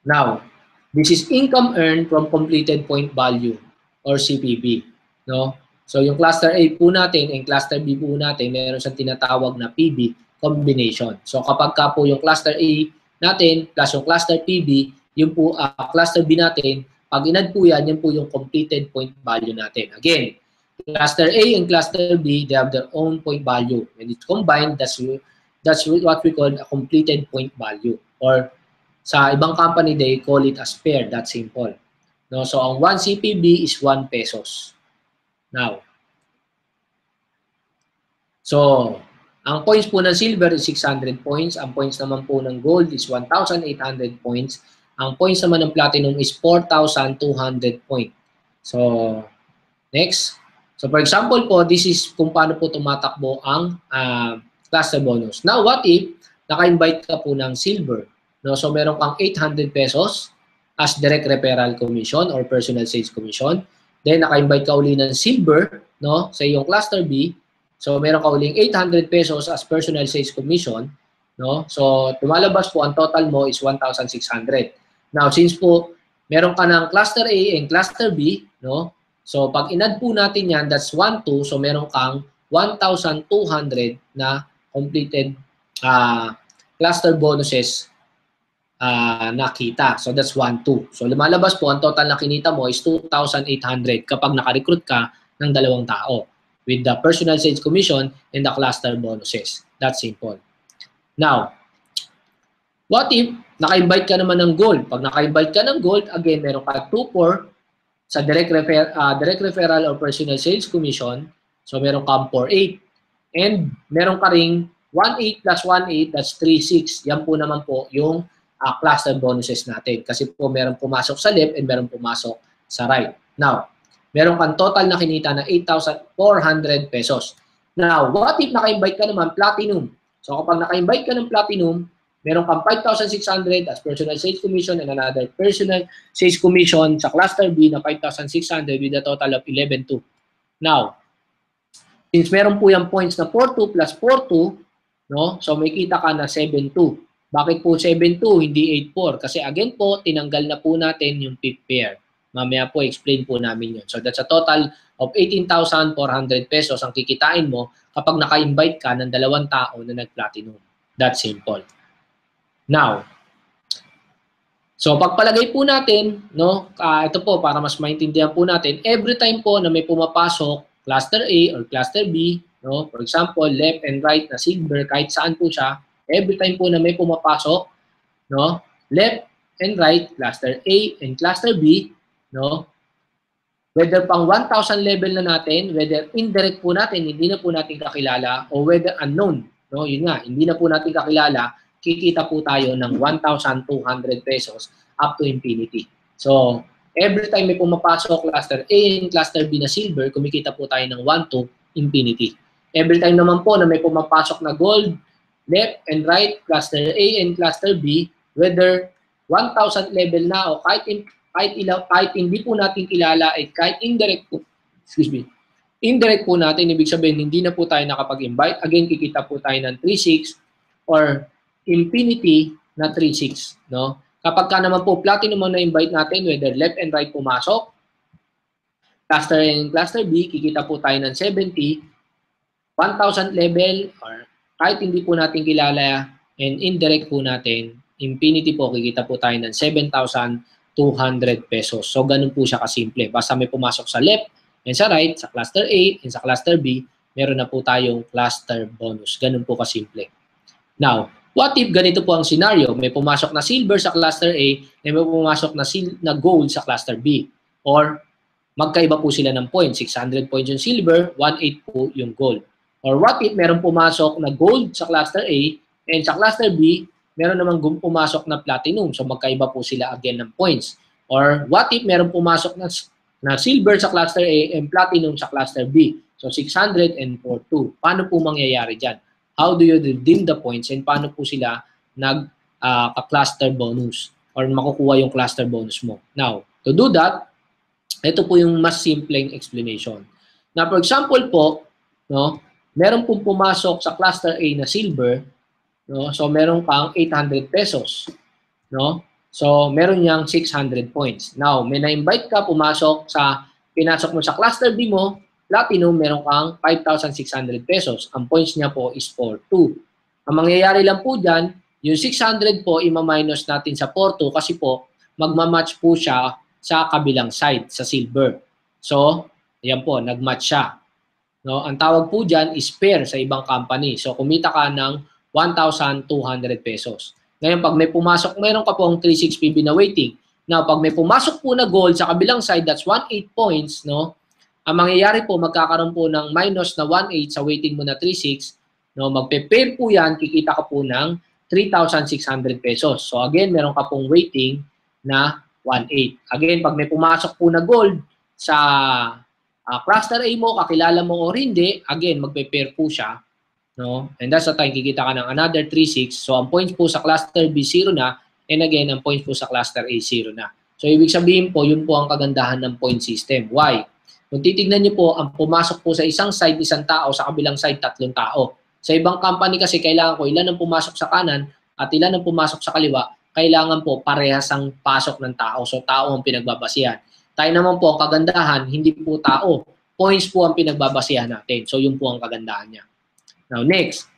Now, this is income earned from completed point value or CPV. No? So, yung cluster A po natin and cluster B po natin, meron siyang tinatawag na PB combination. So, kapag ka po yung cluster A natin plus yung cluster PB, yung po cluster B natin, pag inad po yan po yung completed point value natin. Again, cluster A and cluster B, they have their own point value. When it's combined, that's what we call a completed point value. Or sa ibang company, they call it as pair. That's simple. No? So, ang 1 CPB is 1 pesos. Now, so, ang points po ng silver is 600 points. Ang points naman po ng gold is 1,800 points. Ang points naman ng platinum is 4,200 points. So, next. So, for example po, this is kung paano po tumatakbo ang cluster bonus. Now, what if naka-invite ka po ng silver? No? So, meron kang 800 pesos as direct referral commission or personal sales commission. Then, naka-invite ka uli ng silver, no? Sa iyong cluster B. So, meron ka uling 800 pesos as personal sales commission, no? So, tumalabas po, ang total mo is 1,600. Now, since po, meron ka ng cluster A and cluster B, no? So, pag inad po natin yan, that's 1, 2. So, meron kang 1,200 na completed cluster bonuses nakita. So, that's 1, 2. So, lumalabas po, ang total na kinita mo is 2,800 kapag naka-recruit ka ng 2 tao with the personal sales commission and the cluster bonuses. That's simple. Now, what if naka-invite ka naman ng gold? Pag naka-invite ka ng gold, again, meron ka 2, 4. Sa direct referral or personal sales commission, so meron kang 4.8. And meron ka ring 1.8 plus 1.8, that's 3.6. Yan po naman po yung cluster bonuses natin. Kasi po meron pumasok sa left and meron pumasok sa right. Now, meron kang total na kinita na 8,400 pesos. Now, what if naka-invite ka naman platinum? So kapag naka-invite ka ng platinum, meron kang 5,600 as personal sales commission and another personal sales commission sa cluster B na 5,600 with a total of 11,200. Now, since meron po yung points na 4,2 plus 4,2, no? So may kita ka na 7,2. Bakit po 7,2 hindi 8,4? Kasi again po, tinanggal na po natin yung fifth pair. Mamaya po explain po namin yun. So that's a total of 18,400 pesos ang kikitain mo kapag naka-invite ka ng 2 tao na nag-platinum. That's simple. Now, so pagpalagay po natin, no, ito po para mas maintindihan po natin, every time po na may pumapasok cluster A or cluster B, no, for example, left and right na silver, kahit saan po siya, every time po na may pumapasok, no, left and right, cluster A and cluster B, no, whether pang 1,000 level na natin, whether indirect po natin, hindi na po natin kakilala, o whether unknown, no, yun nga, hindi na po natin kakilala, kikita po tayo ng 1,200 pesos up to infinity. So, every time may pumapasok cluster A and cluster B na silver, kumikita po tayo ng 1 to infinity. Every time naman po na may pumapasok na gold, left and right, cluster A and cluster B, whether 1,000 level na o kahit hindi po natin kilala, kahit indirect po, indirect po natin, ibig sabihin hindi na po tayo nakapag-invite. Again, kikita po tayo ng 3.6 or infinity na 3.6, no? Kapag ka naman po platinum na invite natin, whether left and right pumasok, cluster A and cluster B, kikita po tayo ng 70, 1,000 level, or kahit hindi po natin kilala, and indirect po natin, infinity po, kikita po tayo ng 7,200 pesos. So, ganun po siya kasimple. Basta may pumasok sa left and sa right, sa cluster A and sa cluster B, meron na po tayong cluster bonus. Ganun po kasimple. Now, what if ganito po ang scenario? May pumasok na silver sa cluster A and may pumasok na gold sa cluster B. Or magkaiba po sila ng points. 600 points yung silver, 1.8 po yung gold. Or what if meron pumasok na gold sa cluster A and sa cluster B, meron namang pumasok na platinum. So magkaiba po sila again ng points. Or what if meron pumasok na silver sa cluster A and platinum sa cluster B. So 600 and 4.2. Paano po mangyayari dyan? How do you redeem the points and paano po sila nag-cluster bonus or makukuha yung cluster bonus mo? Now, to do that, ito po yung mas simpleng explanation. Now, for example po, no, meron pong pumasok sa cluster A na silver, no, so meron kang 800 pesos. No? So, meron niyang 600 points. Now, may na-invite ka, pinasok mo sa cluster B mo, platinum, meron kang 5,600 pesos. Ang points niya po is 4.2. Ang mangyayari lang po dyan, yung 600 po, ima-minus natin sa 4.2 kasi po, magmamatch po siya sa kabilang side, sa silver. So, ayan po, nagmatch siya. No? Ang tawag po dyan is pair sa ibang company. So, kumita ka ng 1,200 pesos. Ngayon, pag may pumasok, meron ka po ang 3.6 PB na waiting. Now, pag may pumasok po na gold sa kabilang side, that's 1.8 points, no? Ang mangyayari po, magkakaroon po ng minus na 1.8 sa waiting mo na 3.6. No? Magpe-pair po yan, kikita ka po ng 3,600 pesos. So again, meron ka pong waiting na 1.8. Again, pag may pumasok po na gold sa cluster A mo, kakilala mo o hindi, again, magpe-pair po siya. No? And that's the time, kikita ka ng another 3.6. So ang points po sa cluster B, 0 na. And again, ang points po sa cluster A, 0 na. So ibig sabihin po, yun po ang kagandahan ng point system. Why? Kung titignan niyo po, ang pumasok po sa isang side, isang tao, sa kabilang side, 3 tao. Sa ibang company kasi, kailangan ko ilan ang pumasok sa kanan at ilan ang pumasok sa kaliwa, kailangan po parehas ang pasok ng tao. So, tao ang pinagbabasihan. Tayo naman po, ang kagandahan, hindi po tao. Points po ang pinagbabasihan natin. So, yun po ang kagandahan niya. Now, next.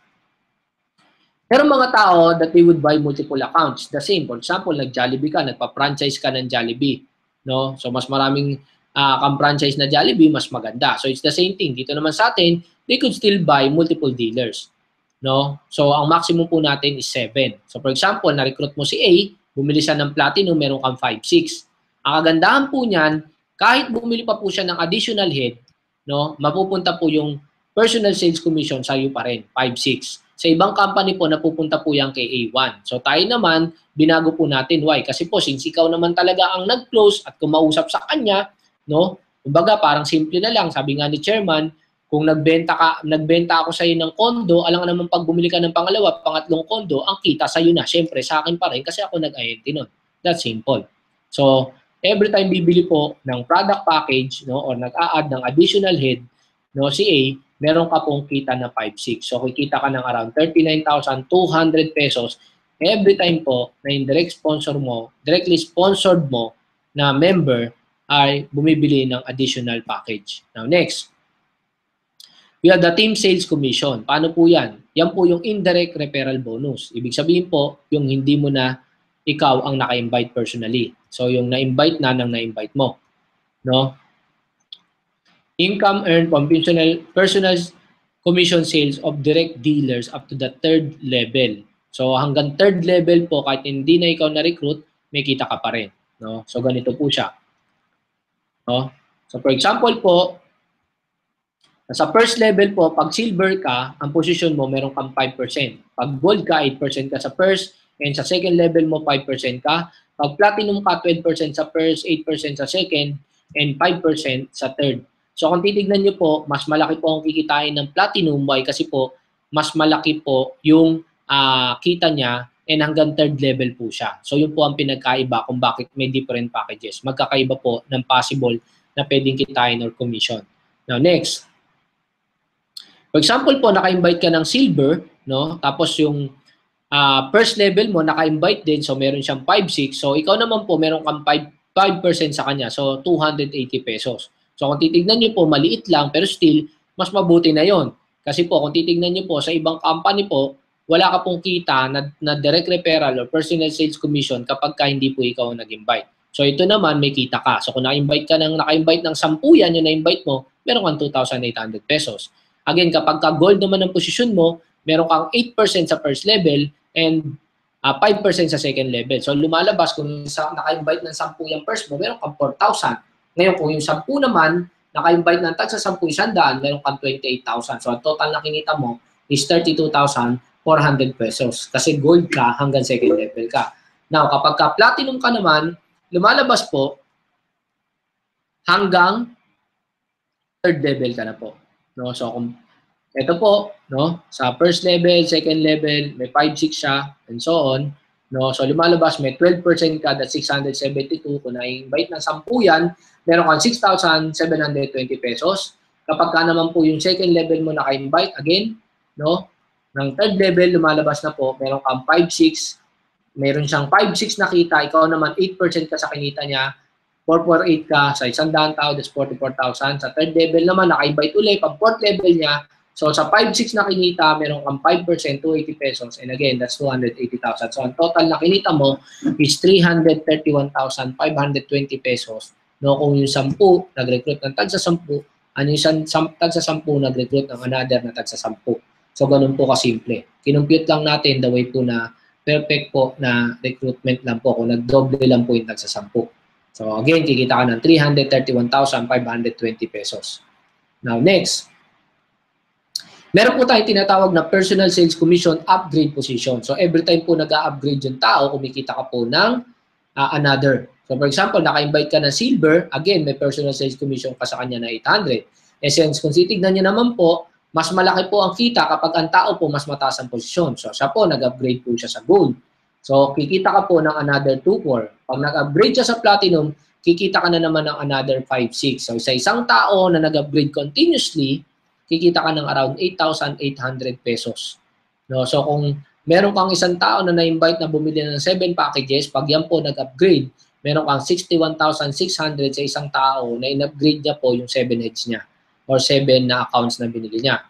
Pero mga tao that they would buy multiple accounts. The same. For example, nag-Jollibee ka, nagpa-franchise ka ng Jollibee. No? So, mas maraming kang franchise na Jollibee, mas maganda. So, it's the same thing. Dito naman sa atin, they could still buy multiple dealers. No? So, ang maximum po natin is 7. So, for example, na-recruit mo si A, bumili siya ng platinum, meron kang 5-6. Ang kagandahan po niyan, kahit bumili pa po siya ng additional head, no, mapupunta po yung personal sales commission sa iyo pa rin, 5-6. Sa ibang company po, napupunta po yan kay A1. So tayo naman, binago po natin. Why? Kasi po, since ikaw naman talaga ang nag-close at kumausap sa kanya, no, kumbaga parang simple na lang. Sabi nga ni chairman, kung nagbenta ako sa iyo ng kondo, alam nga naman pag bumili ka ng pangalawa, pangatlong kondo, ang kita sa iyo na. Syempre, sa akin pa rin kasi ako nag-INT nun. That's simple. So, every time bibili po ng product package, no, or nag-a-add ng additional head, no, si A, meron ka pong kita na 5-6. So, kikita ka ng around 39,200 pesos every time po na yung directly sponsored mo na member ay bumibili ng additional package. Now, next, we have the team sales commission. Paano po yan? Yan po yung indirect referral bonus. Ibig sabihin po, yung hindi mo na ikaw ang naka-invite personally. So, yung na-invite na ng na-invite mo. No? Income earned from personal commission sales of direct dealers up to the 3rd level. So, hanggang 3rd level po, kahit hindi na ikaw na-recruit, may kita ka pa rin. No? So, ganito po siya. No? So, for example po, sa first level po, pag silver ka, ang position mo, meron kang 5%. Pag gold ka, 8% ka sa first, and sa second level mo, 5% ka. Pag platinum ka, 12% sa first, 8% sa second, and 5% sa third. So kung titignan nyo po, mas malaki po ang kikitain ng platinum. Why? Kasi po, mas malaki po yung kita niya and hanggang third level po siya. So yun po ang pinagkaiba kung bakit may different packages. Magkakaiba po ng possible na pwedeng kitain or commission. Now next, for example po, naka-invite ka ng silver, no? Tapos yung first level mo, naka-invite din, so meron siyang 5-6. So ikaw naman po, meron kang 5% sa kanya, so 280 pesos. So kung titignan nyo po, maliit lang, pero still, mas mabuti na yon. Kasi po, kung titignan nyo po, sa ibang company po, wala ka pong kita na direct referral or personal sales commission kapag ka hindi po ikaw nag-invite. So ito naman, may kita ka. So kung naka-invite ng 10 yan, yung na-invite mo, meron kang 2,800 pesos. Again, kapag ka gold naman ang posisyon mo, meron kang 8% sa first level and 5% sa second level. So lumalabas kung naka-invite ng 10 yung first mo, meron kang 4,000. Ngayon, kung yung 10 naman, naka-invite ng tag sa 10, 100, meron kang 28,000. So, ang total na kinita mo is 32,400 pesos. Kasi gold ka hanggang second level ka. Now, kapag ka platinum ka naman, lumalabas po hanggang third level ka na po. No? So, kung ito po, no, sa first level, second level, may 5-6 siya, and so on. No? So, lumalabas, may 12% ka, that's 672. Kung na-invite ng 10 yan, meron kang 6,720 pesos. Kapag ka naman po yung second level mo naka-invite, again, no, ng third level, lumalabas na po, meron kang 5-6, meron siyang 5-6 na kita, ikaw naman 8% ka sa kinita niya, 448 ka, sa 100 tao, that's 44,000. Sa third level naman, naka-invite ulit, pag fourth level niya, so sa 5-6 na kinita, meron kang 5%, 280 pesos. And again, that's 280,000. So ang total na kinita mo is 331,520 pesos. No, kung yung 10 nag-recruit ng tag sa 10, ano yung tag sa 10 nag-recruit ng another na tag sa 10. So ganun po kasimple. Kinumpute lang natin the way po na perfect po na recruitment lang po kung nag-double lang po yung tag sa 10. So again, kikita ka ng 331,520 pesos. Now next, meron po tayong tinatawag na personal sales commission upgrade position. So every time po nag-upgrade yung tao, kumikita ka po ng another. So for example, naka-invite ka na silver, again, may personal sales commission ka sa kanya na 800. And since kung titignan niyo naman po, mas malaki po ang kita kapag ang tao po mas mataas ang posisyon. So siya po, nag-upgrade po siya sa gold. So kikita ka po ng another 2-4. Pag nag-upgrade siya sa platinum, kikita ka na naman ng another 5-6. So sa isang tao na nag-upgrade continuously, kikita ka ng around 8,800 pesos. No? So kung meron kang isang tao na na-invite na bumili ng 7 packages, pag yan po nag-upgrade, meron kang 61,600 sa isang tao na in-upgrade niya po yung 7 heads niya or 7 na accounts na binili niya.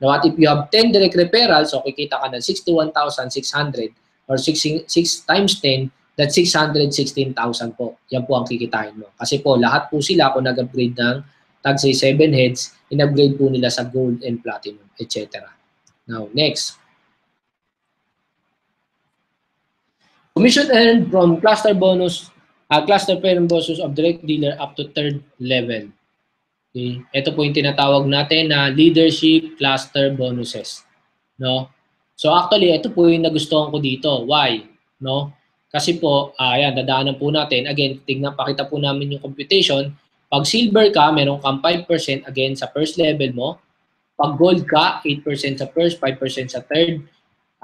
Now, if you have 10 direct referrals, so kikita ka ng 61,600 or 6 times 10, that's 616,000 po. Yan po ang kikitain mo. Kasi po, lahat po sila kung nag-upgrade ng tag say 7 heads, in-upgrade po nila sa gold and platinum, etc. Now, next. Commission earned from cluster bonus Cluster pair and bonuses of direct dealer up to third level. Okay? Ito po yung tinatawag natin na leadership cluster bonuses. No? So actually, ito po yung nagustuhan ko dito. Why? No? Kasi po, ayan, dadaanan po natin. Again, pakita po namin yung computation. Pag silver ka, meron kang 5% again sa first level mo. Pag gold ka, 8% sa first, 5% sa third.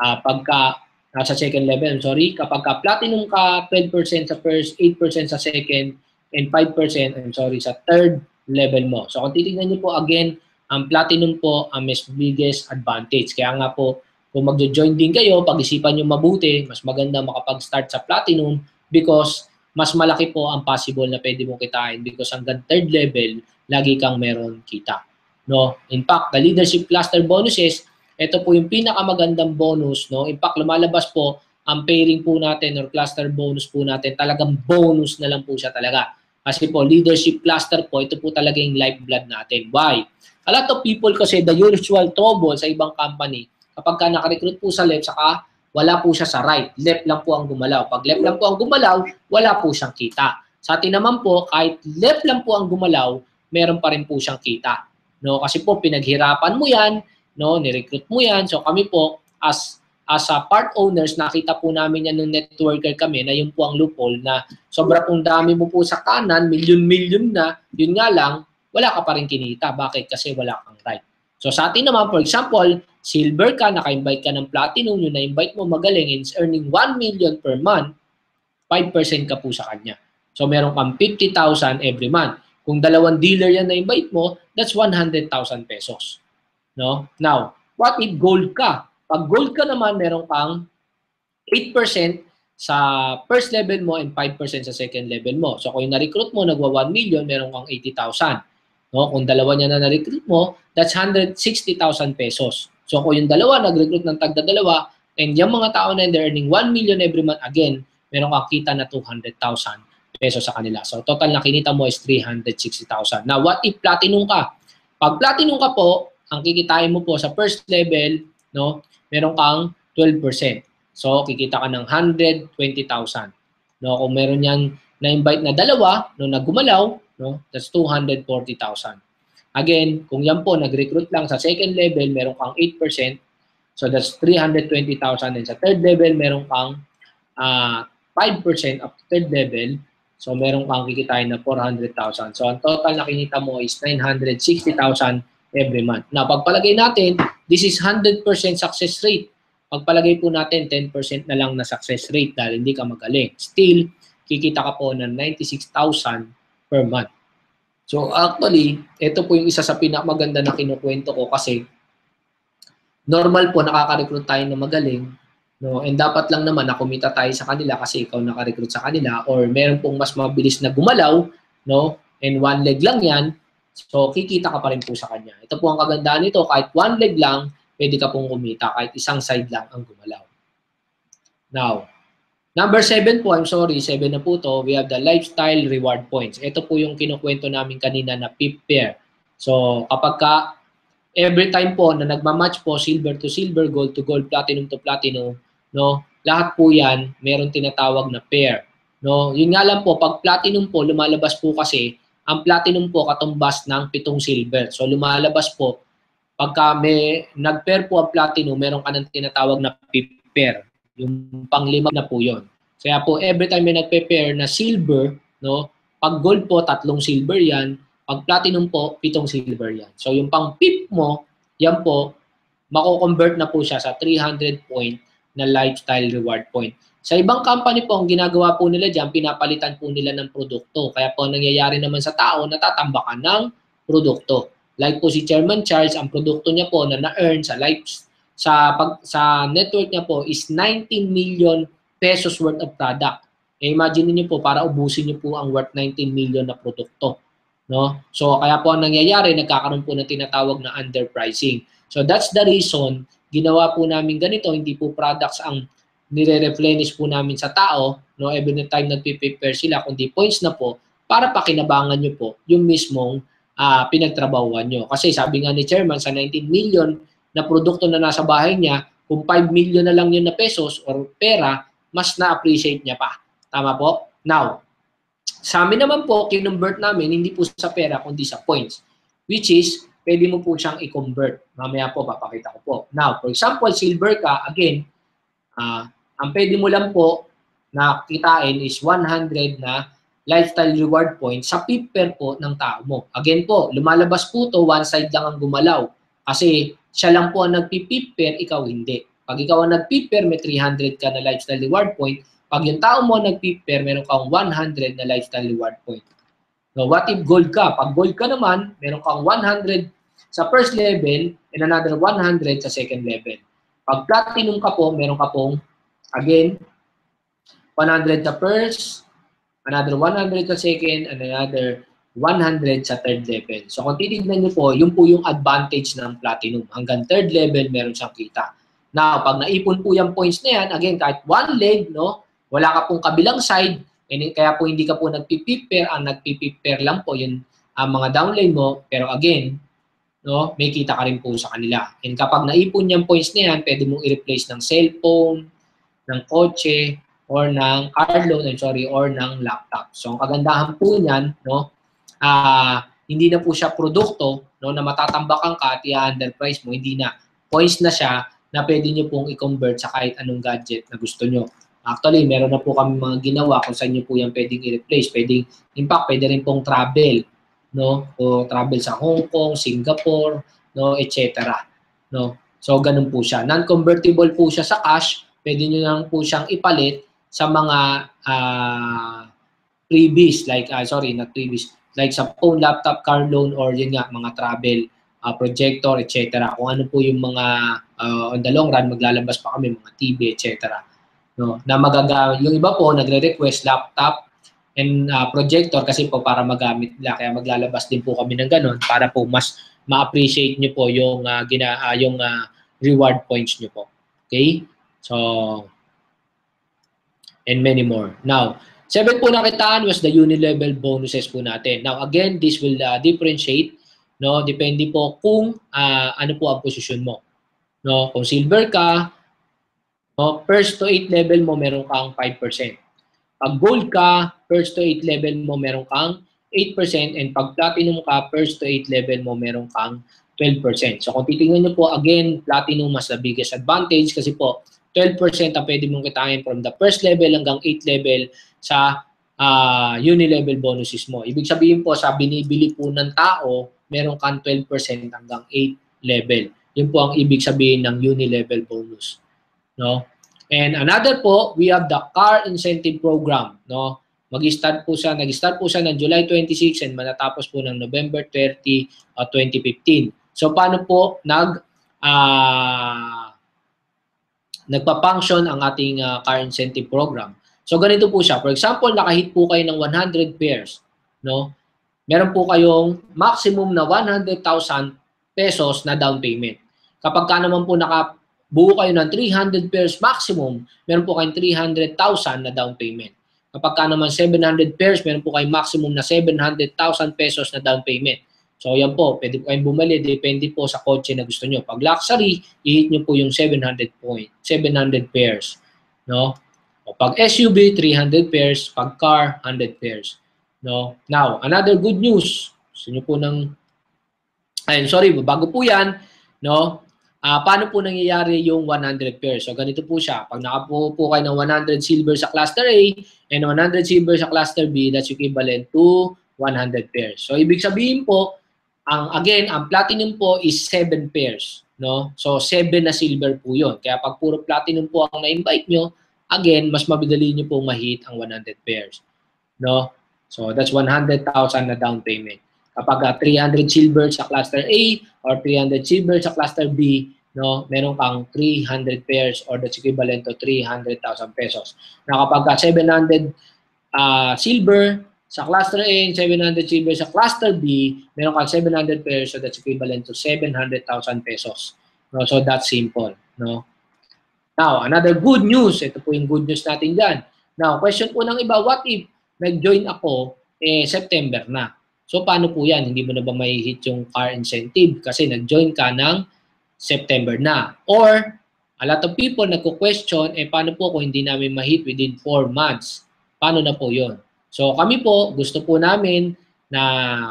Pagka sa second level, sorry. Kapag ka platinum ka, 12% sa first, 8% sa second, and 5% sa third level mo. So kung titignan niyo po again, ang platinum po ang mas biggest advantage. Kaya nga po, kung magjo-join din kayo, pag-isipan niyo mabuti, mas maganda makapag-start sa platinum because mas malaki po ang possible na pwede mong kitain because hanggang third level, lagi kang meron kita. No? In fact, the leadership cluster bonuses, ito po yung pinakamagandang bonus. No? In fact, lumalabas po ang pairing po natin or cluster bonus po natin, talagang bonus na lang po siya talaga. Kasi po, leadership cluster po, ito po talaga yung lifeblood natin. Why? A lot of people kasi the usual trouble sa ibang company, kapag ka nakarecruit po sa left, saka wala po siya sa right. Left lang po ang gumalaw. Pag left lang po ang gumalaw, wala po siyang kita. Sa atin naman po, kahit left lang po ang gumalaw, meron pa rin po siyang kita. No? Kasi po, pinaghirapan mo yan, no, ni-recruit mo yan. So kami po as part owners, nakita po namin yan ng networker kami na yun po ang loophole na sobra pong dami mo po sa kanan, milyon-milyon na, yun nga lang, wala ka pa rin kinita. Bakit? Kasi wala kang right. So sa atin naman, for example, silver ka, naka-invite ka ng platinum, yung na-invite mo magaling and is earning 1 million per month, 5% ka po sa kanya. So meron kang 50,000 every month. Kung dalawang dealer yan na-invite mo, that's 100,000 pesos. No? Now, what if gold ka? Pag gold ka naman, meron kang 8% sa first level mo and 5% sa second level mo. So kung yung na-recruit mo, nagwa 1 million, meron kang 80,000. No? Kung dalawa niya na na-recruit mo, that's 160,000 pesos. So kung yung dalawa, nag-recruit ng tagda-dalawa, and yung mga tao na they're earning 1 million every month, again, meron kang kita na 200,000 pesos sa kanila. So total na kinita mo is 360,000. Now, what if platinum ka? Pag platinum ka po, ang kikitain mo po sa first level, no, meron kang 12%. So, kikita ka ng 120,000. No, kung meron yang na-invite na dalawa, no, na gumalaw, no, that's 240,000. Again, kung yan po, nag-recruit lang sa second level, meron kang 8%. So, that's 320,000. And sa third level, meron kang 5% up to third level. So, meron kang kikitain na 400,000. So, ang total na kinita mo is 960,000 every month. Now, pagpalagay natin, this is 100% success rate. Pagpalagay po natin, 10% na lang na success rate dahil hindi ka magaling. Still, kikita ka po ng 96,000 per month. So, actually, ito po yung isa sa pinakamaganda na kinukwento ko kasi normal po nakaka-recruit tayo na magaling, no? And dapat lang naman na kumita tayo sa kanila kasi ikaw naka-recruit sa kanila or meron pong mas mabilis na gumalaw, no? And one leg lang yan, so kikita ka pa rin po sa kanya. Ito po ang kagandahan nito, kahit one leg lang, pwede ka pong kumita kahit isang side lang ang gumalaw. Now, number 7 po, I'm sorry, 7 na po to, we have the lifestyle reward points. Ito po yung kinukwento namin kanina na PIP pair. So, kapag ka every time po na nagmamatch po silver to silver, gold to gold, platinum to platinum, no? Lahat po 'yan meron tinatawag na pair, no? Yun nga lang po, pag platinum po lumalabas po kasi ang platinum po katumbas ng 7 silver. So lumalabas po pagka may nag-pair po ang platinum, meron ka ng tinatawag na pair. Yung pang-5 na po 'yon. Kaya po every time may nagpe-pair na silver, no? Pag gold po 3 silver 'yan. Pag platinum po, 7 silver yan. So, yung pang PIP mo, yan po, mako-convert na po siya sa 300 point na lifestyle reward point. Sa ibang company po, ang ginagawa po nila dyan, pinapalitan po nila ng produkto. Kaya po, nangyayari naman sa tao, natatambakan ng produkto. Like po si Chairman Charles, ang produkto niya po na na-earn sa network niya po is 19 million pesos worth of product. Imagine niyo po, para ubusin niyo po ang worth 19 million na produkto. No? So, kaya po ang nangyayari, nagkakaroon po ng tinatawag na underpricing. So, that's the reason, ginawa po namin ganito, hindi po products ang nire-replenish po namin sa tao, no? Every time nagpiprepare sila, kundi points na po, para pakinabangan nyo po yung mismong pinagtrabahuan nyo. Kasi sabi nga ni Chairman, sa 19 million na produkto na nasa bahay niya, kung 5 million na lang yun na pesos or pera, mas na-appreciate niya pa. Tama po? Now, Sa amin naman po, kinonvert namin, hindi po sa pera, kundi sa points. Which is, pwede mo po siyang i-convert. Mamaya po, papakita ko po. Now, for example, silver ka, again, ang pwede mo lang po na kitain is 100 na lifestyle reward points sa piper po ng tao mo. Again po, lumalabas po to, one side lang ang gumalaw. Kasi siya lang po ang nagpipiper, ikaw hindi. Pag ikaw ang nagpiper, may 300 ka na lifestyle reward point. Pag yung tao mo nagpiper, meron kang 100 na lifestyle reward point. So, what if gold ka? Pag gold ka naman, meron kang 100 sa first level and another 100 sa second level. Pag platinum ka po, meron ka pong, again, 100 sa first, another 100 sa second, and another 100 sa third level. So kung titignan nyo po, yun po yung advantage ng platinum. Hanggang third level, meron siyang kita. Now, pag naipon po yung points na yan, again, kahit one leg, no, wala ka pong kabilang side, and kaya po hindi ka po nagpipiper, ang nagpipiper lang po yung mga downline mo, pero again, no, may kita ka rin po sa kanila. And kapag naipon yung points na yan, pwede mong i-replace ng cellphone, ng kotse, or ng car loan, or ng laptop. So, ang kagandahan po niyan, no, hindi na po siya produkto, no, na matatambakan ka at i-underprice mo, hindi na. Points na siya na pwede nyo pong i-convert sa kahit anong gadget na gusto nyo. Actually, meron na po kami mga ginawa kung saan nyo po yan pwedeng i-replace. Pwedeng, in fact, pwede rin pong travel, no, o travel sa Hong Kong, Singapore, no, etc. No? So, ganun po siya. Non-convertible po siya sa cash, pwede nyo lang po siyang ipalit sa mga freebies, like, not freebies, like sa phone, laptop, car loan, or yun nga, mga travel, projector, etc. Kung ano po yung mga, on the long run, maglalabas pa kami, mga TV, etc. No? Na yung iba po, nagre-request laptop and projector kasi po para magamit nila. Kaya maglalabas din po kami ng ganun para po mas ma-appreciate nyo po yung, yung reward points nyo po. Okay? So, and many more. Now, 7 po nakitaan was the uni-level bonuses po natin. Now, again, this will differentiate, no? Depende po kung ano po ang posisyon mo. No? Kung silver ka, no, first to 8 level mo, meron kang 5%. Pag gold ka, first to 8 level mo, meron kang 8%. And pag platinum ka, first to 8 level mo, meron kang 12%. So, kung titingnan nyo po, again, platinum mas the biggest advantage kasi po, 12% ang pwede mong kitain from the first level hanggang 8 level sa uni-level bonuses mo. Ibig sabihin po, sa binibili po ng tao, meron kang 12% hanggang 8 level. Yun po ang ibig sabihin ng uni-level bonus. No? And another po, we have the car incentive program. No? Nag-start po siya ng July 26 and matatapos po ng November 30, 2015. So, paano po nagpa-function ang ating car incentive program? So, ganito po siya. For example, nakahit po kayo ng 100 pairs. No? Meron po kayong maximum na 100,000 pesos na down payment. Kapag ka naman po nakabuo kayo ng 300 pairs maximum, meron po kayong 300,000 na down payment. Kapag ka naman 700 pairs, meron po kayong maximum na 700,000 pesos na down payment. So, yan po. Pwede po kayong bumili. Depende po sa kotse na gusto nyo. Pag luxury, i-hit nyo po yung 700 pairs. No? O pag SUV, 300 pairs. Pag car, 100 pairs. No? Now, another good news. Gusto nyo po bago po yan, no? Paano po nangyayari yung 100 pairs? So, ganito po siya. Pag nakapuo po kayo ng 100 silver sa cluster A and 100 silver sa cluster B, that's equivalent to 100 pairs. So, ibig sabihin po, ang platinum po is 7 pairs. No? So, 7 na silver po yun. Kaya pag puro platinum po ang na-invite nyo, again, mas mabidali nyo po ma-hit ang 100 pairs. No? So, that's 100,000 na down payment. Kapag 300 silver sa cluster A or 300 silver sa cluster B, no, meron kang 300 pairs or that's equivalent to 300,000 pesos. Na kapag 700 silver sa cluster A and 700 silver sa cluster B, meron kang 700 pairs so that's equivalent to 700,000 pesos. No, so that's simple, no. Now, another good news, ito po yung good news natin dyan. Now, question po ng iba, what if nag-join ako, September na? So, paano po yan? Hindi mo na ba may hit yung car incentive? Kasi nag-join ka ng September na. Or, a lot of people nagko-question, paano po kung hindi namin ma-hit within 4 months? Paano na po yon? So kami po, gusto po namin na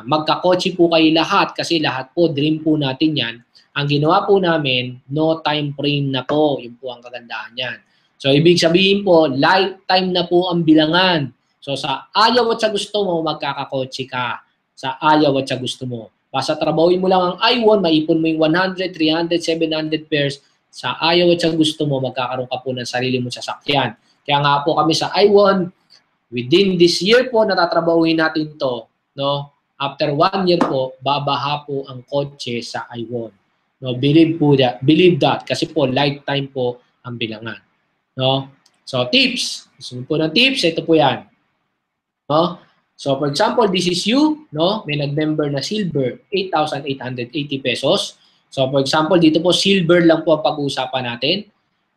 magkakotse po kayo lahat kasi lahat po, dream po natin yan. Ang ginawa po namin, no time frame na po. Yun po ang kagandahan yan. So ibig sabihin po, lifetime na po ang bilangan. So sa ayaw at sa gusto mo, magkakakotse ka. Sa ayaw at sa gusto mo. Basta trabahuin mo lang ang I-1, maipon mo yung 100, 300, 700 pairs. Sa ayaw at sa gusto mo, magkakaroon ka po ng sarili mong sasakyan. Kaya nga po kami sa I-1, within this year po, natatrabahuin natin to, no? After 1 year po, babaha po ang kotse sa I-1. No, believe that kasi po lifetime po ang bilangan, no? So tips, gusto po ng tips, ito po 'yan. No? So for example, this is you, no? May nag-member na silver, 8,880 pesos. So for example, dito po silver lang po ang pag-uusapan natin.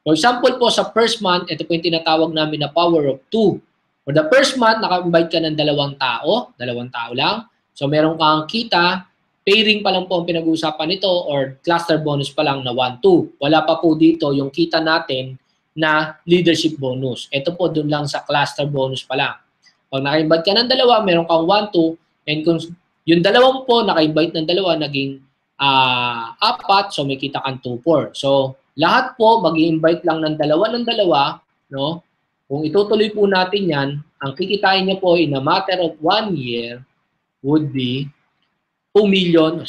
For example po sa first month, ito po yung tinatawag namin na power of 2. For the first month, naka-invite ka ng dalawang tao lang. So meron kang kita, pairing pa lang po ang pinag-uusapan nito or cluster bonus pa lang na 1-2. Wala pa po dito yung kita natin na leadership bonus. Ito po dun lang sa cluster bonus pa lang. Pag naka-invite ka ng dalawa, meron kang 1-2, and kung yung dalawang po, naka-invite ng dalawa, naging 4, so may kita kang 2-4. So, lahat po, mag-i-invite lang ng dalawa, no? Kung itutuloy po natin yan, ang kikitain niya po in a matter of 1 year would be 2 million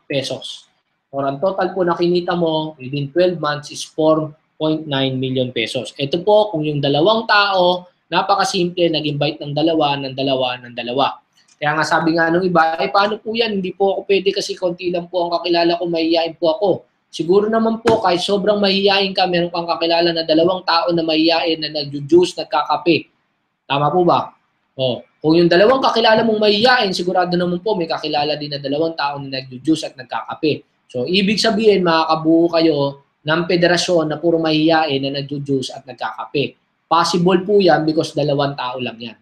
pesos. Or ang total po na kinita mo within 12 months is 4.9 million pesos. Ito po, kung yung dalawang tao, napakasimple, nag-invite ng dalawa. Kaya nga sabi nga nung iba, paano po yan? Hindi po ako pwede kasi konti lang po ang kakilala ko, mahihiyain po ako. Siguro naman po, kahit sobrang mahihiyain ka, meron kang kakilala na dalawang tao na mahihiyain, na nag-juice, nagkakape. Tama po ba? O, kung yung dalawang kakilala mong mahihiyain, sigurado naman po may kakilala din na dalawang tao na nag-juice at nagkakape. So, ibig sabihin, makakabuo kayo ng federasyon na puro mahihiyain na nag-juice at nagkakape. Possible po yan because dalawang tao lang yan.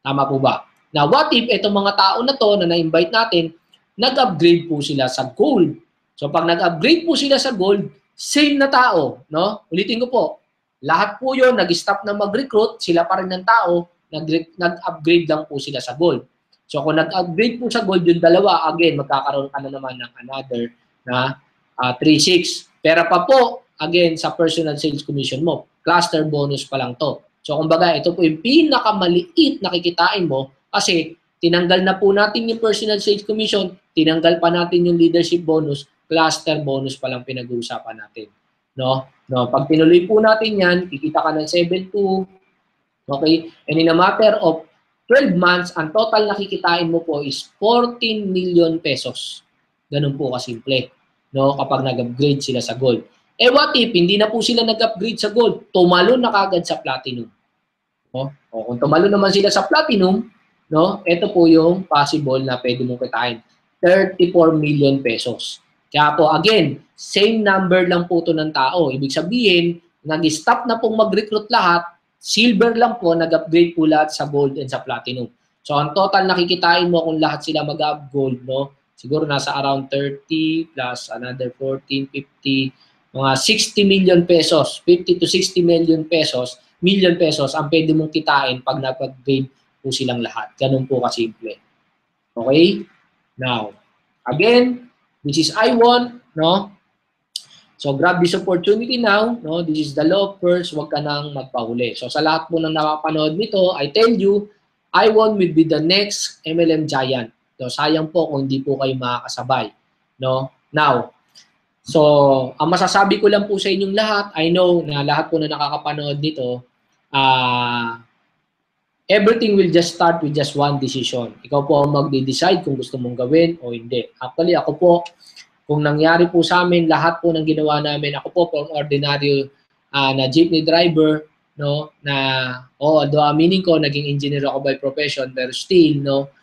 Tama po ba? Now, what if itong mga tao na to na na-invite natin, nag-upgrade po sila sa gold. So, pag nag-upgrade po sila sa gold, same na tao. No? Ulitin ko po, lahat po yun, nag-stop na mag-recruit, sila pa rin ng tao, nag-upgrade lang po sila sa gold. So, kung nag-upgrade po sa gold yung dalawa, again, magkakaroon ka na naman ng another na 3-6. Pero pa po, again, sa personal sales commission mo, cluster bonus pa lang to. So, kumbaga, ito po yung pinakamaliit na kikitain mo kasi tinanggal na po natin yung personal sales commission, tinanggal pa natin yung leadership bonus, cluster bonus pa lang pinag-uusapan natin. No? Pag tinuloy po natin yan, kikita ka ng 7-2, okay? And in a matter of 12 months, ang total na kikitain mo po is 14 million pesos. Ganun po kasimple, no? Kapag nag-upgrade sila sa gold. Eh what if hindi na po sila nag-upgrade sa gold, tumalon na kagad sa platinum. No? O kung tumalon naman sila sa platinum, no? Ito po yung possible na pwede mong kitain. 34 million pesos. Kaya po again, same number lang po to ng tao. Ibig sabihin, nag-stop na pong mag-recruit lahat, silver lang po, nag-upgrade po lahat sa gold and sa platinum. So ang total nakikitain mo kung lahat sila mag-up gold, no? Siguro nasa around 30 plus another 14, 50, mga 60 million pesos, 50 to 60 million pesos ang pwede mong kitain pag nag-upgrade po silang lahat. Ganun po kasimple. Okay? Now, again, this is I-1, no? So, grab this opportunity now, no? This is the law first, huwag ka nang magpahuli. So, sa lahat po ng nakapanood nito, I tell you, I-1 will be the next MLM giant. So, sayang po kung hindi po kayo makakasabay, no? Now, so, ang masasabi ko lang po sa inyong lahat, I know na lahat po na nakakapanood nito, everything will just start with just one decision. Ikaw po ang magde-decide kung gusto mong gawin o hindi. Actually, ako po, kung nangyari po sa amin, lahat po ng ginawa namin, ako po ang ordinaryo na jeepney driver, no, na, although aminin ko, naging engineer ako by profession, pero still, no,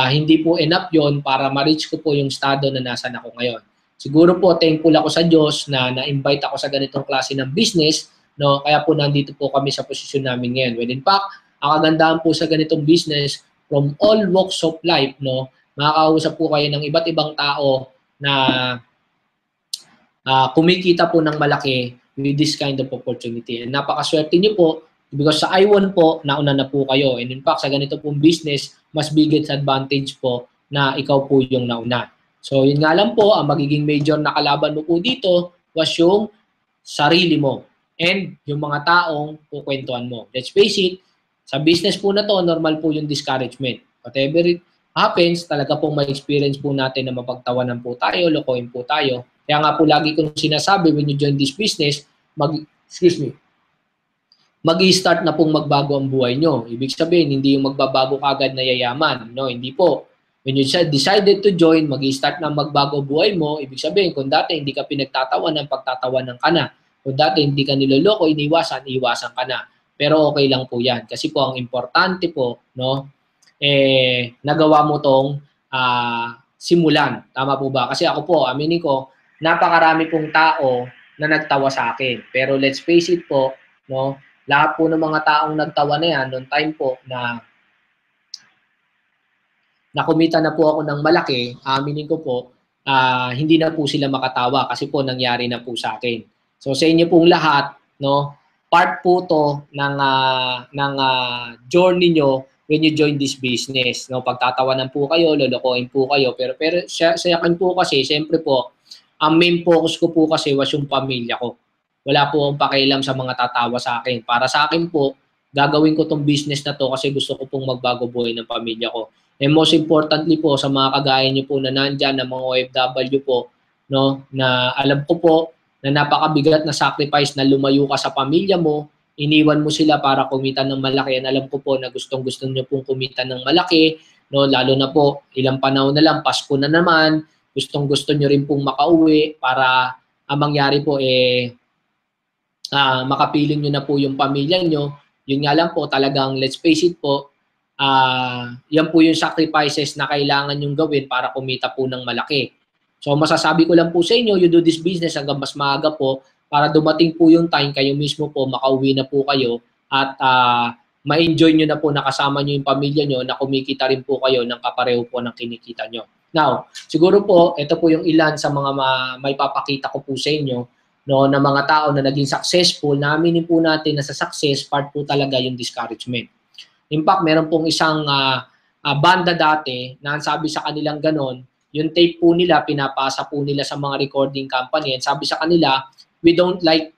hindi po enough yon para ma-reach ko po yung estado na nasan ako ngayon. Siguro po, thankful ako sa Diyos na na-invite ako sa ganitong klase ng business, no? Kaya po nandito po kami sa posisyon namin ngayon. Well, in fact, ang kagandahan po sa ganitong business, from all walks of life, no? Makakausap po kayo ng iba't ibang tao na kumikita po ng malaki with this kind of opportunity. And napakaswerte niyo po Because sa I1 po, nauna na po kayo. And in fact, sa ganito pong business, mas biggest advantage po na ikaw po yung nauna. So, yun nga lang po, ang magiging major na kalaban mo po dito was yung sarili mo and yung mga taong kukwentuhan mo. Let's face it, sa business po na to, normal po yung discouragement. Whatever it happens, talaga pong may experience po natin na mapagtawanan po tayo, lokohin po tayo. Kaya nga po lagi kong sinasabi, when you join this business, mag-i-start na pong magbago ang buhay nyo. Ibig sabihin, hindi yung magbabago kagad na yayaman. No, hindi po. When you decided to join, mag-i-start na magbago buhay mo, ibig sabihin, kung dati hindi ka pinagtatawan pagtatawanan ka na. Kung dati hindi ka niloloko, iwasan ka na. Pero okay lang po yan. Kasi po, ang importante po, no, nagawa mo tong simulan. Tama po ba? Kasi ako po, aminin ko, napakarami pong tao na nagtawa sa akin. Pero let's face it po, no, lahat po ng mga taong nagtawa na yan, noong time po na kumita na po ako ng malaki, aminin ko po, hindi na po sila makatawa kasi po nangyari na po sa akin. So sa inyo pong lahat, no, part po to ng journey nyo when you join this business. No, pagtatawanan po kayo, lolokohin po kayo, pero sa akin po kasi, siyempre po, ang main focus ko po kasi was yung pamilya ko. Wala po akong pakialam sa mga tatawa sa akin. Para sa akin po, gagawin ko tong business na to kasi gusto ko pong magbago buhay ng pamilya ko. And most importantly po, sa mga kagaya niyo po na nandyan, na mga OFW po, no, na alam ko po na napakabigat na sacrifice na lumayo ka sa pamilya mo, iniwan mo sila para kumita ng malaki. And alam ko po na gustong-gusto niyo pong kumita ng malaki, no, lalo na po, ilang panahon na lang, Pasko na naman, gustong-gusto niyo rin pong makauwi para ang mangyari po makapiling nyo na po yung pamilya nyo. Yun nga lang po, talagang let's face it po, yan po yung sacrifices na kailangan nyong gawin para kumita po ng malaki. So masasabi ko lang po sa inyo, you do this business hanggang mas maaga po para dumating po yung time kayo mismo po makauwi na po kayo at ma-enjoy nyo na po nakasama nyo yung pamilya nyo na kumikita rin po kayo ng kapareho po ng kinikita nyo. Now, siguro po, ito po yung ilan sa mga may papakita ko po sa inyo, no, na mga tao na naging successful, na aminin po natin na sa success, part po talaga yung discouragement. In fact, meron pong isang banda dati na sabi sa kanilang ganon, yung tape po nila, pinapasa po nila sa mga recording company, and sabi sa kanila, we don't like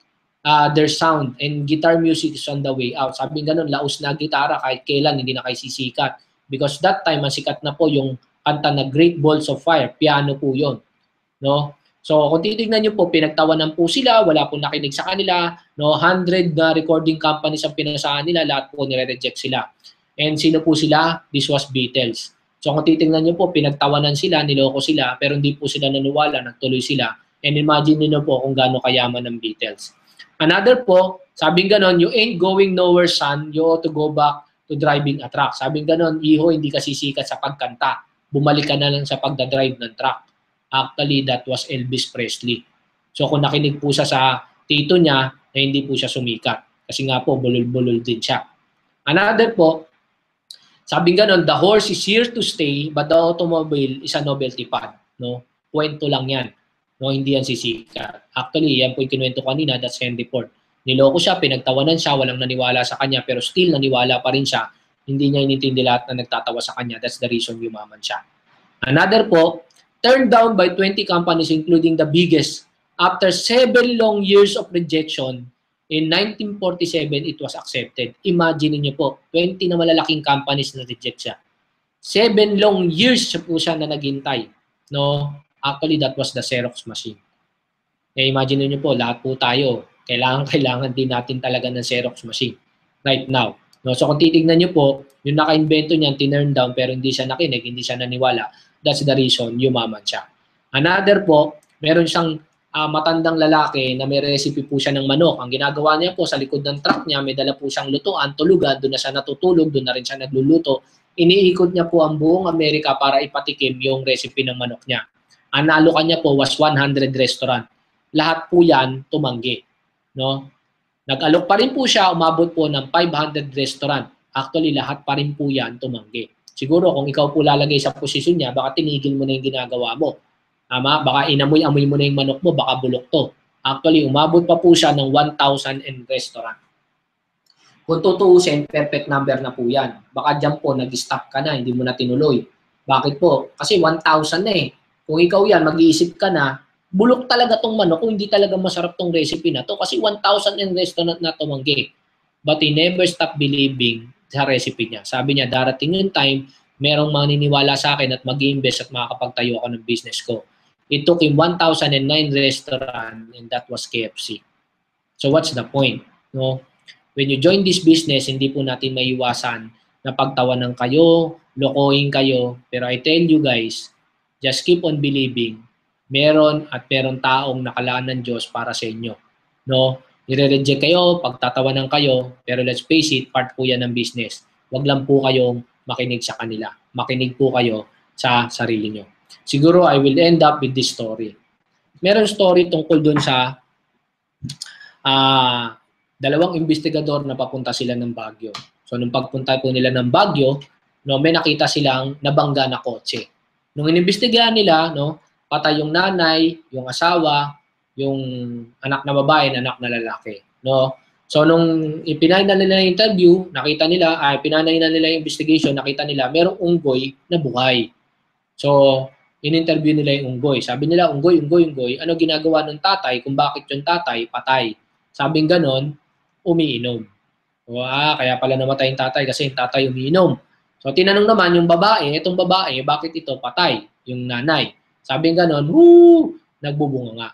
their sound and guitar music is on the way out. Sabi ganon, laos na gitara kahit kailan, hindi na kayo sisikat. Because that time, sikat na po yung kanta na Great Balls of Fire, piano po yon, no? So, kung titignan nyo po, pinagtawanan po sila, wala po nakinig sa kanila, no, 100 na recording companies ang pinasahan nila, lahat po nire-reject sila. And sino po sila? This was Beatles. So, kung titignan nyo po, pinagtawanan sila, niloko sila, pero hindi po sila naniwala, nagtuloy sila. And imagine niyo po kung gaano kayaman ng Beatles. Another po, sabing ganon, you ain't going nowhere, son, you ought to go back to driving a truck. Sabing ganon, iho, hindi ka sisikat sa pagkanta. Bumalik ka na lang sa pagdadrive ng truck. Actually, that was Elvis Presley. So kung nakinig po siya sa tito niya, na hindi po siya sumikat. Kasi nga po, bulol-bulol din siya. Another po, sabing ganon, the horse is here to stay, but the automobile is a novelty pod. No? Kwento lang yan. No? Hindi yan sisikat. Actually, yan po yung kinuwento kanina, that's Henry Ford. Niloko siya, pinagtawanan siya, walang naniwala sa kanya, pero still naniwala pa rin siya. Hindi niya inintindi lahat na nagtatawa sa kanya. That's the reason yumaman siya. Another po, turned down by 20 companies including the biggest. After 7 long years of rejection, in 1947, it was accepted. Imagine niyo po, 20 na malalaking companies na reject siya. 7 long years po siya na naghintay. No? Actually, that was the Xerox machine. Imagine niyo po, lahat po tayo, kailangan din natin talaga ng Xerox machine right now. No? So kung titignan niyo po, yung naka-invento niyan, tinurn down pero hindi siya nakinig, hindi siya naniwala. That's the reason yumaman siya. Another po, meron siyang matandang lalaki na may recipe po siya ng manok. Ang ginagawa niya po sa likod ng truck niya, may dala po siyang lutuan, tulugan, doon na siya natutulog, doon na rin siya nagluluto. Iniikot niya po ang buong Amerika para ipatikim yung recipe ng manok niya. Ang nalukan niya po was 100 restaurant. Lahat po yan tumanggi. No? Nag-alok pa rin po siya, umabot po ng 500 restaurant. Actually, lahat pa rin po yan tumanggi. Siguro kung ikaw po lalagay sa posisyon niya, baka tinigil mo na yung ginagawa mo. Tama? Baka inamoy-amoy mo na yung manok mo, baka bulok to. Actually, umabot pa po siya ng 1,000 restaurant. Kung tutuusin, perfect number na po yan. Baka dyan po, nag-stop ka na, hindi mo na tinuloy. Bakit po? Kasi 1,000 na eh. Kung ikaw yan, mag-iisip ka na, bulok talaga tong manok kung hindi talaga masarap tong recipe na to. Kasi 1,000 in restaurant na tumanggi. But he never stopped believing sa recipe niya. Sabi niya, darating yung time, merong maniniwala sa akin at mag-invest at makakapagtayo ako ng business ko. It took him 1,009 restaurant and that was KFC. So what's the point? No? When you join this business, hindi po natin maiwasan na pagtawanan kayo, lokohin kayo. Pero I tell you guys, just keep on believing. Meron at meron taong nakalaan ng Diyos para sa inyo. No? Nire-reject kayo, pagtatawanan kayo, pero let's face it, part po yan ng business. Huwag lang po kayong makinig sa kanila. Makinig po kayo sa sarili nyo. Siguro I will end up with this story. Meron story tungkol dun sa dalawang investigador na papunta sila ng Baguio. So, nung pagpunta po nila ng Baguio, no, may nakita silang nabangga na kotse. Nung inimbestigahan nila, no, patay yung nanay, yung asawa, yung anak na babae, anak na lalaki. No? So, nung ipinay na nila yung interview, nakita nila, pinanay na nila yung investigation, nakita nila, merong unggoy na buhay. So, in-interview nila yung unggoy. Sabi nila, unggoy, ano ginagawa ng tatay kung bakit yung tatay patay? Sabing ganon, umiinom. So, kaya pala namatay yung tatay kasi yung tatay umiinom. So, tinanong naman yung babae, itong babae, bakit ito patay? Yung nanay. Sabing ganon, nagbubunga nga.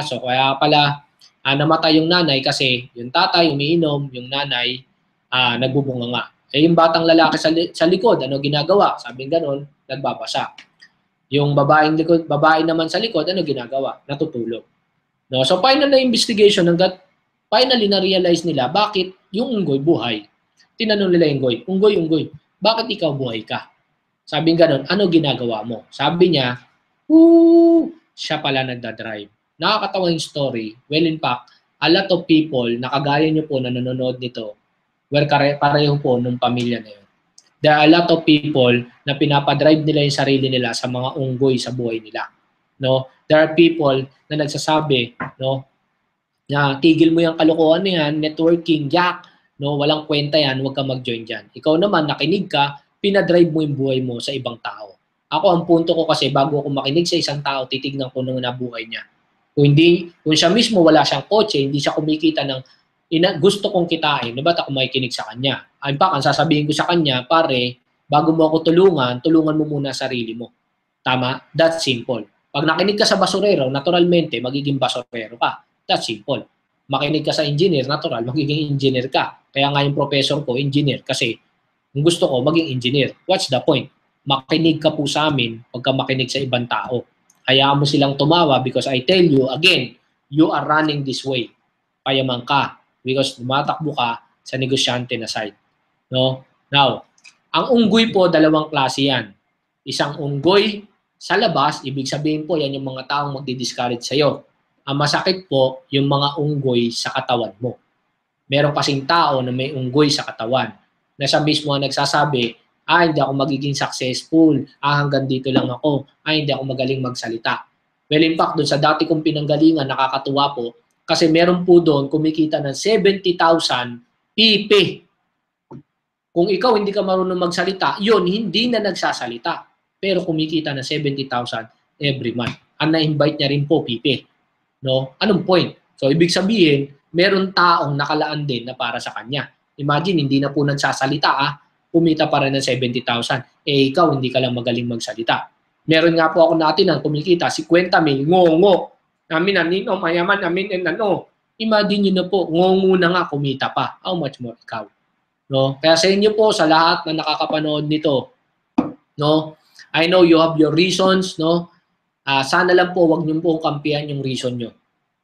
So kaya pala namatay yung nanay kasi yung tatay umiinom, yung nanay nagbubunga nga. Yung batang lalaki sa likod, ano ginagawa? Sabing ganon, nagbabasa. Yung babae naman sa likod, ano ginagawa? Natutulog. No? So final na investigation, hanggat finally na-realize nila bakit yung unggoy buhay. Tinanong nila yung unggoy, bakit ikaw buhay ka? Sabing ganon, ano ginagawa mo? Sabi niya, siya pala nagdadrive. Nakakatawa yung story. Well, in fact, a lot of people, nakagaya nyo po na nanonood nito, pareho po nung pamilya na yun. There are a lot of people na pinapadrive nila yung sarili nila sa mga unggoy sa buhay nila. No? There are people na nagsasabi, no, na tigil mo yung kalokohan na yan, networking, jack, no, walang kwenta yan, huwag ka mag-join dyan. Ikaw naman, nakinig ka, pinadrive mo yung buhay mo sa ibang tao. Ako, ang punto ko kasi, bago ako makinig sa isang tao, titignan ko nung nabuhay niya. Kung siya mismo wala siyang kotse, hindi siya kumikita ng gusto kong kitain, na ba't ako makikinig sa kanya? In fact, ang sasabihin ko sa kanya, pare, bago mo ako tulungan mo muna sarili mo. Tama? That's simple. Pag nakinig ka sa basurero, naturalmente, magiging basurero ka. That's simple. Makinig ka sa engineer, natural, magiging engineer ka. Kaya nga yung professor ko, engineer, kasi kung gusto ko, maging engineer. What's the point? Makinig ka po sa amin, pagka makinig sa ibang tao. Hayaan mo silang tumawa because I tell you, again, you are running this way. Payaman ka because tumatakbo ka sa negosyante na side. No? Now, ang unggoy po, dalawang klase yan. Isang unggoy sa labas, ibig sabihin po, yan yung mga taong magdi-discourage sa'yo. Ang masakit po, yung mga unggoy sa katawan mo. Meron kasing tao na may unggoy sa katawan na siya mismo ang nagsasabi, hindi ako magiging successful, hanggang dito lang ako, hindi ako magaling magsalita. Well, in fact, doon sa dati kong pinanggalingan, nakakatuwa po, kasi meron po doon kumikita ng 70,000 PP. Kung ikaw hindi ka marunong magsalita, yun, hindi na nagsasalita. Pero kumikita ng 70,000 every month. Ang na-invite niya rin po, PP. No? Anong point? So, ibig sabihin, meron taong nakalaan din na para sa kanya. Imagine, hindi na po nagsasalita, kumita pa rin ng 70,000. Ikaw, hindi ka lang magaling magsalita. Meron nga po ako natin ang kumikita, 50,000, ngongo. Namin, anino, mayaman, namin, Imagine nyo na po, ngongo na nga, kumita pa. How much more ikaw? No? Kaya sa inyo po, sa lahat na nakakapanood nito, no? I know you have your reasons, no? Sana lang po, wag niyo pong kampihan yung reason nyo.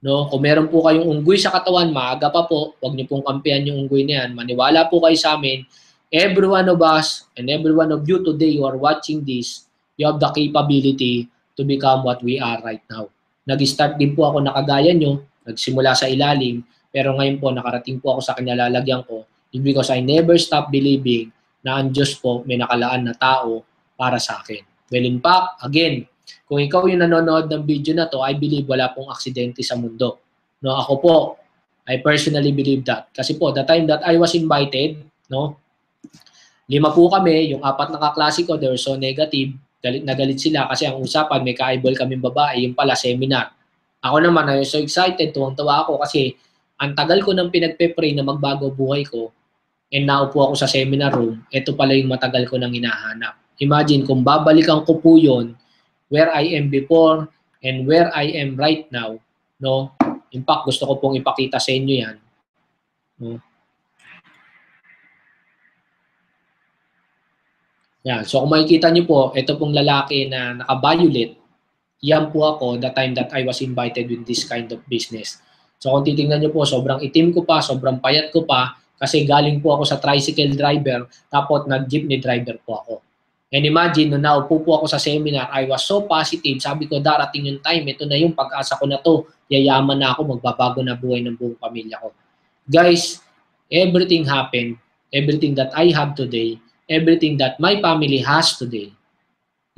No? Kung meron po kayong unggoy sa katawan, maaga pa po, wag niyo pong kampihan yung unggoy na yan. Maniwala po kayo sa amin. Every one of us and every one of you today who are watching this, you have the capability to become what we are right now. Nag-start din po ako nakagaya nyo, nagsimula sa ilalim, pero ngayon po nakarating po ako sa kinalalagyan ko because I never stop believing na ang Diyos po may nakalaan na tao para sa akin. Well, in fact, again, kung ikaw yung nanonood ng video na to, I believe wala pong aksidente sa mundo. No, ako po, I personally believe that. Kasi po, the time that I was invited, no, 5 po kami, yung 4 na kaklase ko, they were so negative, galit na galit sila kasi ang usapan, may ka-eyeball kaming babae, yung pala seminar. Ako naman, I was so excited, tuwang-tuwa ako kasi ang tagal ko nang pinagpe-pray na magbago buhay ko, and naupo ako sa seminar room, ito pala yung matagal ko nang hinahanap. Imagine, kung babalikan ko po yun, where I am before and where I am right now, no? In fact, gusto ko pong ipakita sa inyo yan. No? Yan. So kung makikita niyo po, ito pong lalaki na naka-violet, yan po ako the time that I was invited with this kind of business. So kung titingnan niyo po, sobrang itim ko pa, sobrang payat ko pa, kasi galing po ako sa tricycle driver, tapos nag-jeepney driver po ako. And imagine, nung naupo po ako sa seminar, I was so positive, sabi ko, darating yung time, ito na yung pag-asa ko na to, yayaman na ako, magbabago na buhay ng buong pamilya ko. Guys, everything happened, everything that I have today, everything that my family has today,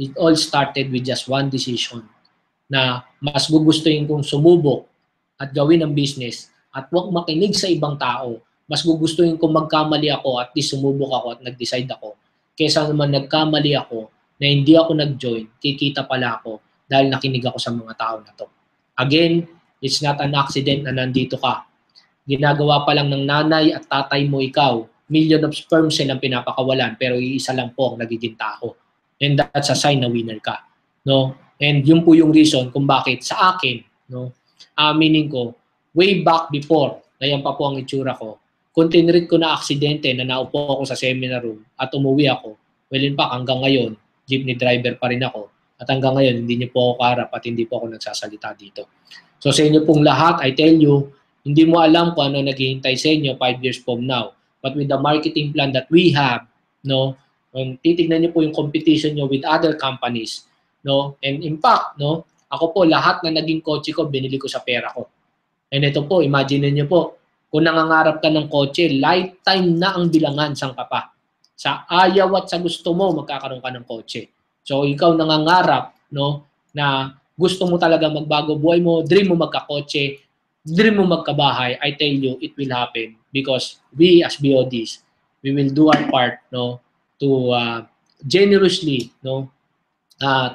it all started with just one decision na mas gugustuhin kong sumubok at gawin ang business at huwag makinig sa ibang tao. Mas gugustuhin kong magkamali ako at least sumubok ako at nag-decide ako. Kesa naman nagkamali ako na hindi ako nag-join, kikita pala ako dahil nakinig ako sa mga tao na to. Again, it's not an accident na nandito ka. Ginagawa pa lang ng nanay at tatay mo ikaw. Million of sperm silang pinapakawalan pero iisa lang po ang nagiging tao. And that's a sign na winner ka. No? And yun po yung reason kung bakit sa akin, no? Meaning ko, way back before, na yan pa po ang itsura ko, kung tinreat ko na aksidente na naupo ako sa seminar room at umuwi ako, well in fact, hanggang ngayon, jeepney driver pa rin ako. At hanggang ngayon, hindi niyo po ako kaharap at hindi po ako nagsasalita dito. So sa inyo pong lahat, I tell you, hindi mo alam kung ano naghihintay sa inyo 5 years from now. But with the marketing plan that we have, no, titignan niyo po yung competition niyo with other companies, no? And in fact, no, ako po lahat na naging kotse ko binili ko sa pera ko. And ito po, imagine niyo po, kung nangangarap ka ng kotse, lifetime na ang bilangan sang ka pa. Sa ayaw at sa gusto mo, magkakaroon ka ng kotse. So ikaw nangangarap, no, na gusto mo talaga magbago buhay mo, dream mo magkakotse, dream mo magkabahay, I tell you, it will happen because we as BODs, we will do our part, no, to generously, no,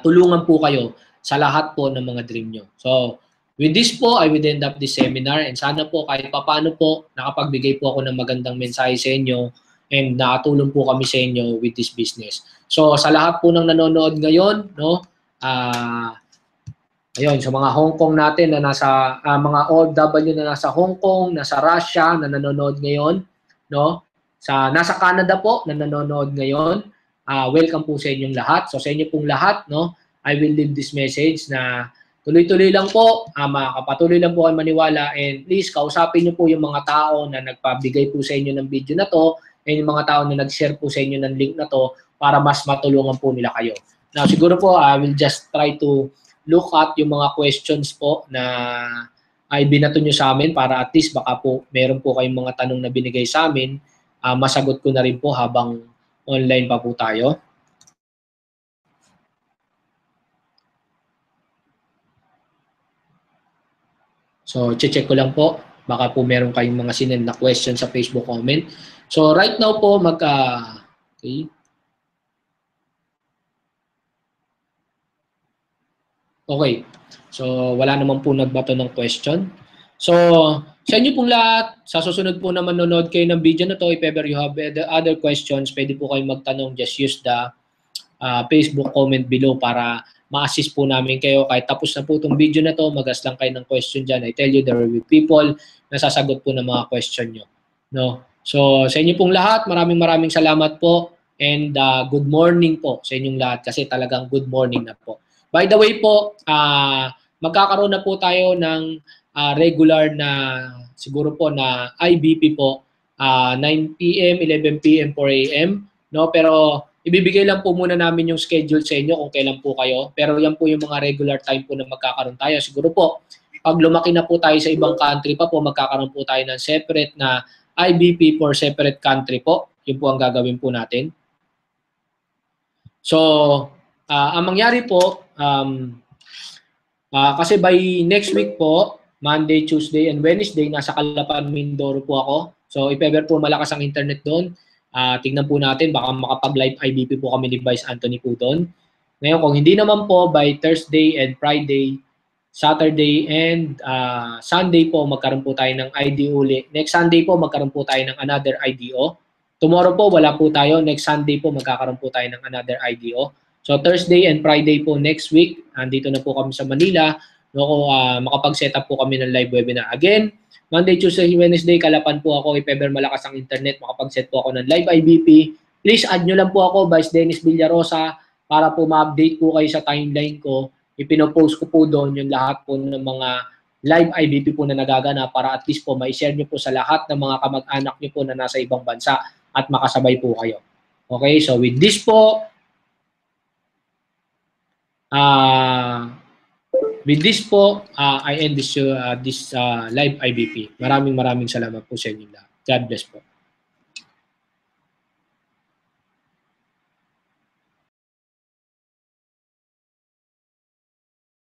tulungan po kayo sa lahat po ng mga dream nyo. So, with this po, I will end up this seminar and sana po kahit papano po nakapagbigay po ako ng magandang mensahe sa inyo and nakatulong po kami sa inyo with this business. So, sa lahat po ng nanonood ngayon, no, ayun, sa mga Hong Kong natin na nasa, mga OFW na nasa Hong Kong, nasa Russia, na nanonood ngayon, no? Nasa Canada po, na nanonood ngayon, welcome po sa inyong lahat. So sa inyo pong lahat, no, I will leave this message na tuloy-tuloy lang po, makakapatuloy lang po kayo maniwala and please kausapin niyo po yung mga tao na nagpabigay po sa inyo ng video na to and yung mga tao na nag-share po sa inyo ng link na to para mas matulungan po nila kayo. Now siguro po, I will just try to look at yung mga questions po na ay binato nyo sa amin para at least baka po meron po kayong mga tanong na binigay sa amin, masagot ko na rin po habang online pa po tayo. So, check ko lang po. Baka po meron kayong mga sinend na question sa Facebook comment. So, right now po, okay. Okay. So, wala naman po nagbato ng question. So, sa inyo pong lahat, sa susunod po na manonood kayo ng video na to, if ever you have other questions, pwede po kayong magtanong. Just use the Facebook comment below para ma-assist po namin kayo. Kahit tapos na po itong video na to, mag-ask lang kayo ng question dyan. I tell you, there will be people na sasagot po ng mga question nyo. No? So, sa inyo pong lahat, maraming salamat po. And good morning po sa inyong lahat kasi talagang good morning na po. By the way po, magkakaroon na po tayo ng regular na siguro po na IBP po 9 PM, 11 PM, 4 AM, no? Pero ibibigay lang po muna namin yung schedule sa inyo kung kailan po kayo. Pero yan po yung mga regular time po na magkakaroon tayo. Siguro po, pag lumaki na po tayo sa ibang country pa po, magkakaroon po tayo ng separate na IBP for separate country po. Yun po ang gagawin po natin. So, ang mangyari po, kasi by next week po, Monday, Tuesday, and Wednesday, nasa Calapan, Mindoro po ako. So, if ever po malakas ang internet doon, tignan po natin, baka makapag-live IBP po kami ni Vice Anthony po doon. Ngayon, kung hindi naman po, by Thursday and Friday, Saturday and Sunday po, magkaroon po tayo ng IDO uli. Next Sunday po, magkaroon po tayo ng another IDO. Tomorrow po, wala po tayo. Next Sunday po, magkakaroon po tayo ng another IDO. So, Thursday and Friday po next week, andito na po kami sa Manila. No, makapag-set up po kami ng live webinar. Again, Monday, Tuesday, Wednesday, Calapan po ako. If ever malakas ang internet, makapag-set po ako ng live IBP. Please add nyo lang po ako, Vice Dennis Villarosa, para po ma-update po kayo sa timeline ko. Ipinopost ko po doon yung lahat po ng mga live IBP po na nagaganap para at least po ma-share nyo po sa lahat ng mga kamag-anak nyo po na nasa ibang bansa at makasabay po kayo. Okay, so with this po, I end this live IBP. Maraming salamat po sa inyo lahat. God bless po.